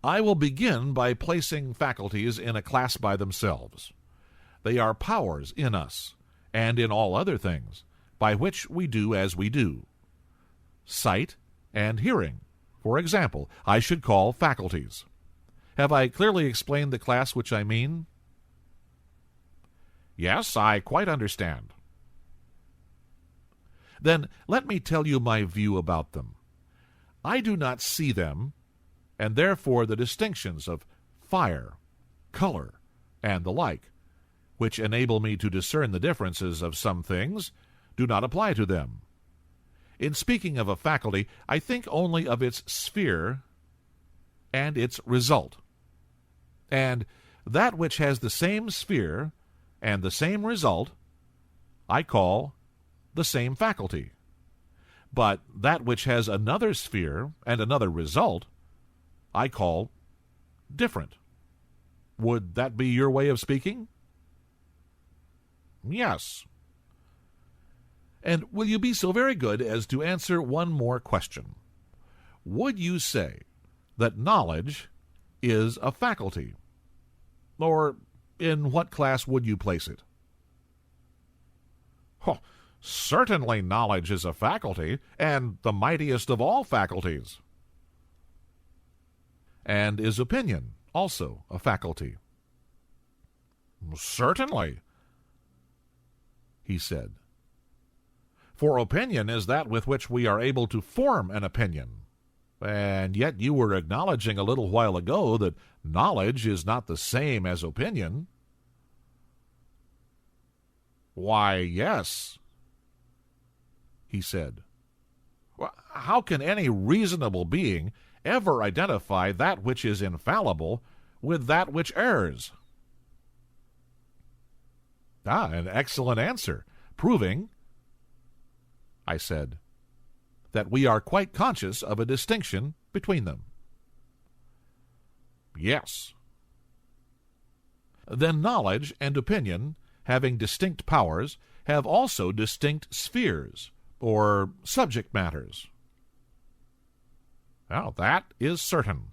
I will begin by placing faculties in a class by themselves. They are powers in us, and in all other things, by which we do as we do. Sight and hearing, for example, I should call faculties. Have I clearly explained the class which I mean? Yes, I quite understand. Then let me tell you my view about them. I do not see them, and therefore the distinctions of fire, color, and the like, which enable me to discern the differences of some things, do not apply to them. In speaking of a faculty, I think only of its sphere and its result. And that which has the same sphere and the same result, I call the same faculty. But that which has another sphere and another result, I call different. Would that be your way of speaking? Yes. And will you be so very good as to answer one more question? Would you say that knowledge is a faculty? Or in what class would you place it? Certainly knowledge is a faculty, and the mightiest of all faculties. And is opinion also a faculty? Certainly, he said. For opinion is that with which we are able to form an opinion. And yet you were acknowledging a little while ago that knowledge is not the same as opinion. Why, yes, he said. Well, how can any reasonable being ever identify that which is infallible with that which errs? An excellent answer, proving, I said, that we are quite conscious of a distinction between them. Yes. Then knowledge and opinion, having distinct powers, have also distinct spheres, or subject matters. Well, that is certain.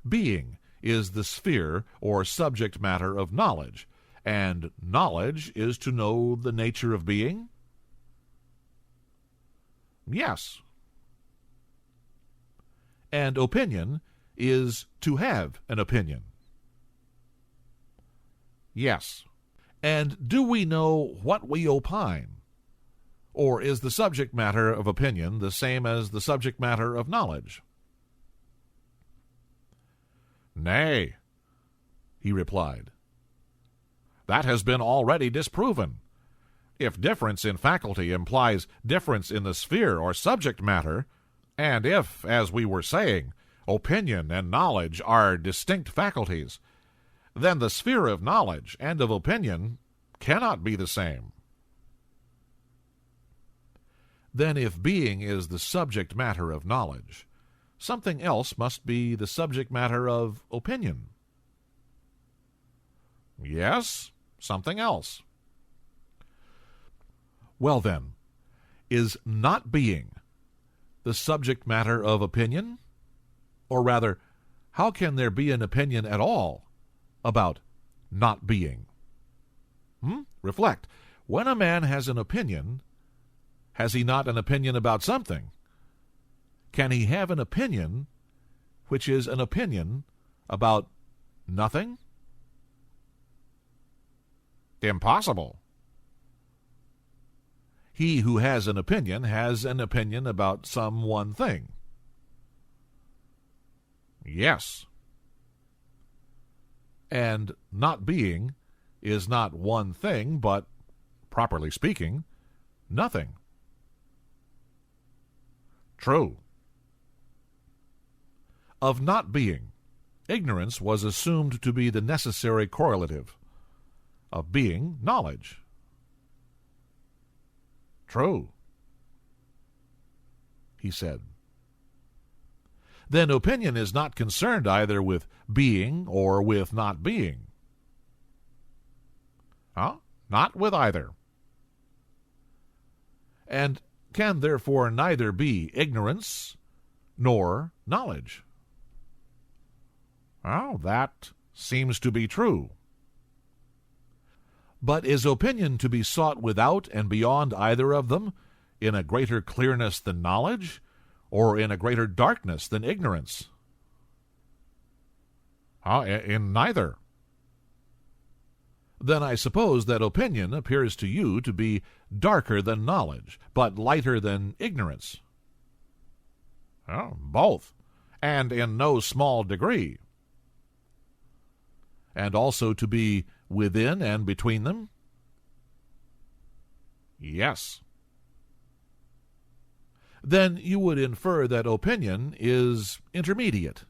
being is the sphere or subject matter of knowledge, and knowledge is to know the nature of being? Yes. And opinion is to have an opinion? Yes. And do we know what we opine? Or is the subject matter of opinion the same as the subject matter of knowledge? Nay, he replied. That has been already disproven. If difference in faculty implies difference in the sphere or subject matter, and if, as we were saying, opinion and knowledge are distinct faculties, then the sphere of knowledge and of opinion cannot be the same. Then if being is the subject matter of knowledge, something else must be the subject matter of opinion. Yes, something else. Well then, is not being the subject matter of opinion? Or rather, how can there be an opinion at all about not being? Reflect. When a man has an opinion, has he not an opinion about something? Can he have an opinion which is an opinion about nothing? Impossible. He who has an opinion about some one thing. Yes. And not being is not one thing, but, properly speaking, nothing. True. Of not being, ignorance was assumed to be the necessary correlative. Of being, knowledge. True, he said. Then opinion is not concerned either with being or with not being. Not with either. And can therefore neither be ignorance nor knowledge. That seems to be true. But is opinion to be sought without and beyond either of them, in a greater clearness than knowledge, or in a greater darkness than ignorance? In neither. Then I suppose that opinion appears to you to be darker than knowledge, but lighter than ignorance. Both, and in no small degree. And also to be within and between them? Yes. Then you would infer that opinion is intermediate.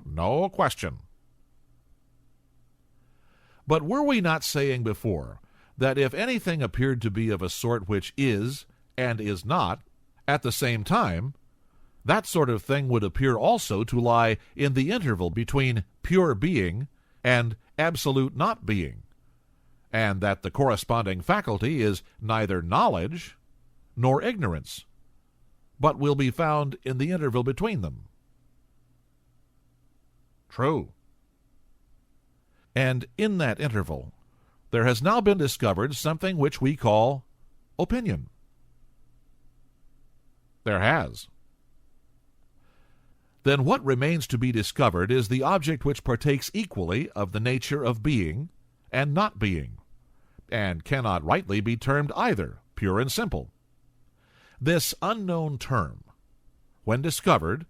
No question. But were we not saying before that if anything appeared to be of a sort which is and is not at the same time, that sort of thing would appear also to lie in the interval between pure being and absolute not being, and that the corresponding faculty is neither knowledge nor ignorance, but will be found in the interval between them? True. And in that interval, there has now been discovered something which we call opinion. There has. Then what remains to be discovered is the object which partakes equally of the nature of being and not being, and cannot rightly be termed either, pure and simple. This unknown term, when discovered,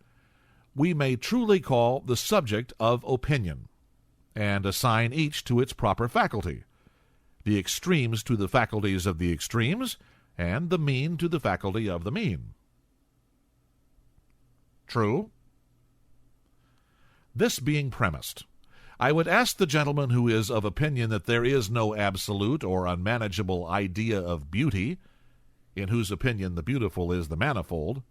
we may truly call the subject of opinion, and assign each to its proper faculty, the extremes to the faculties of the extremes, and the mean to the faculty of the mean. True. This being premised, I would ask the gentleman who is of opinion that there is no absolute or unmanageable idea of beauty, in whose opinion the beautiful is the manifold,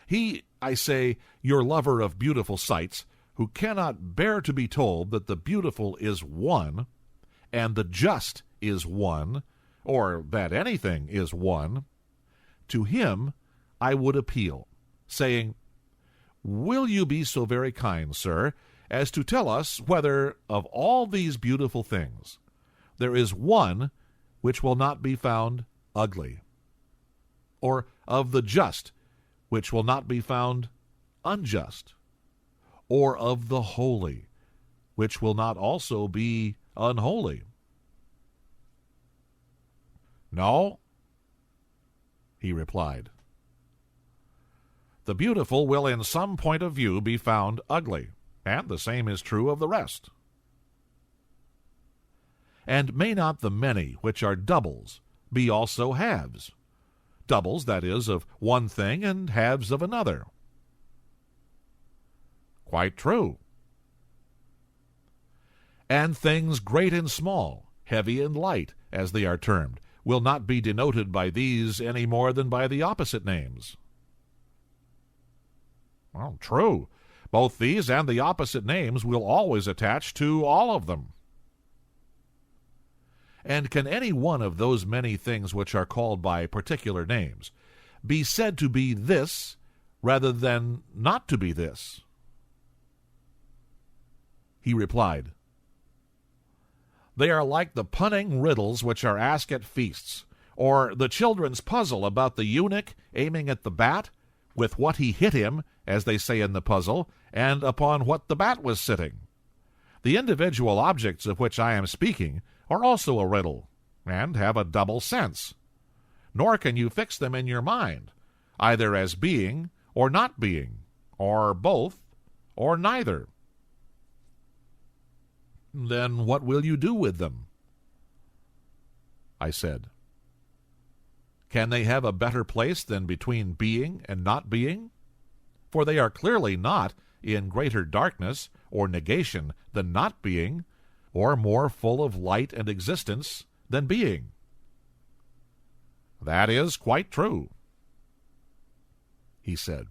he, I say, your lover of beautiful sights, who cannot bear to be told that the beautiful is one, and the just is one, or that anything is one, to him I would appeal, saying, will you be so very kind, sir, as to tell us whether, of all these beautiful things, there is one which will not be found ugly, or of the just which will not be found unjust, or of the holy which will not also be unholy? No, he replied. The beautiful will in some point of view be found ugly, and the same is true of the rest. And may not the many which are doubles be also halves? Doubles, that is, of one thing, and halves of another. Quite true. And things great and small, heavy and light, as they are termed, will not be denoted by these any more than by the opposite names. Well, true. Both these and the opposite names will always attach to all of them. And can any one of those many things which are called by particular names be said to be this rather than not to be this? He replied, They are like the punning riddles which are asked at feasts, or the children's puzzle about the eunuch aiming at the bat, with what he hit him, as they say in the puzzle, and upon what the bat was sitting. The individual objects of which I am speaking are also a riddle, and have a double sense. Nor can you fix them in your mind, either as being or not being, or both, or neither. Then what will you do with them? I said, Can they have a better place than between being and not being? For they are clearly not in greater darkness or negation than not being, or more full of light and existence than being. That is quite true, he said.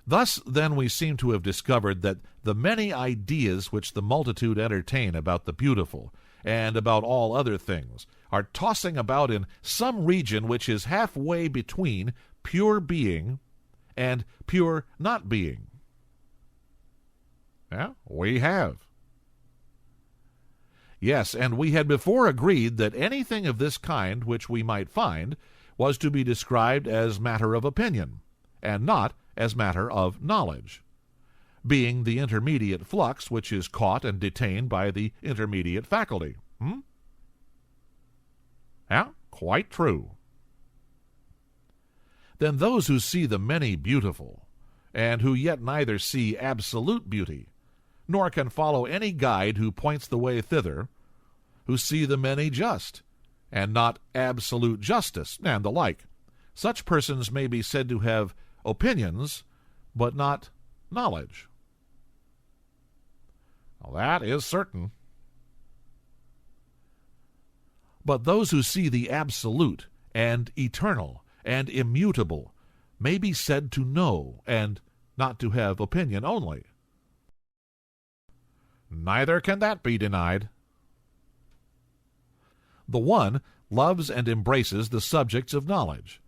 Thus, then, we seem to have discovered that the many ideas which the multitude entertain about the beautiful and about all other things are tossing about in some region which is halfway between pure being and pure not being. Yeah, we have. Yes, and we had before agreed that anything of this kind which we might find was to be described as matter of opinion, and not as matter of knowledge, being the intermediate flux which is caught and detained by the intermediate faculty. Yeah, quite true. Then those who see the many beautiful, and who yet neither see absolute beauty, nor can follow any guide who points the way thither, who see the many just, and not absolute justice, and the like, such persons may be said to have opinions, but not knowledge. Well, that is certain. But those who see the absolute and eternal and immutable may be said to know, and not to have opinion only. Neither can that be denied. The one loves and embraces the subjects of knowledge,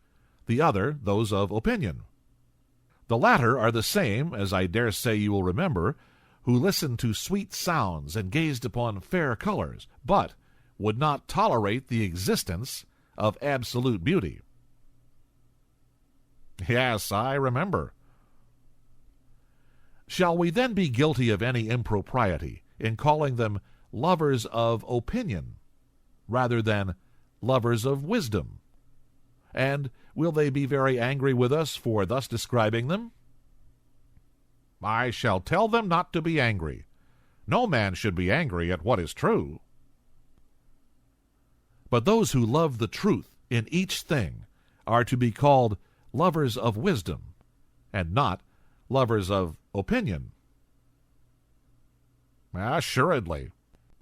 the other those of opinion. The latter are the same, as I dare say you will remember, who listened to sweet sounds and gazed upon fair colors, but would not tolerate the existence of absolute beauty. Yes, I remember. Shall we then be guilty of any impropriety in calling them lovers of opinion rather than lovers of wisdom? And will they be very angry with us for thus describing them? I shall tell them not to be angry. No man should be angry at what is true. But those who love the truth in each thing are to be called lovers of wisdom, and not lovers of opinion. Assuredly.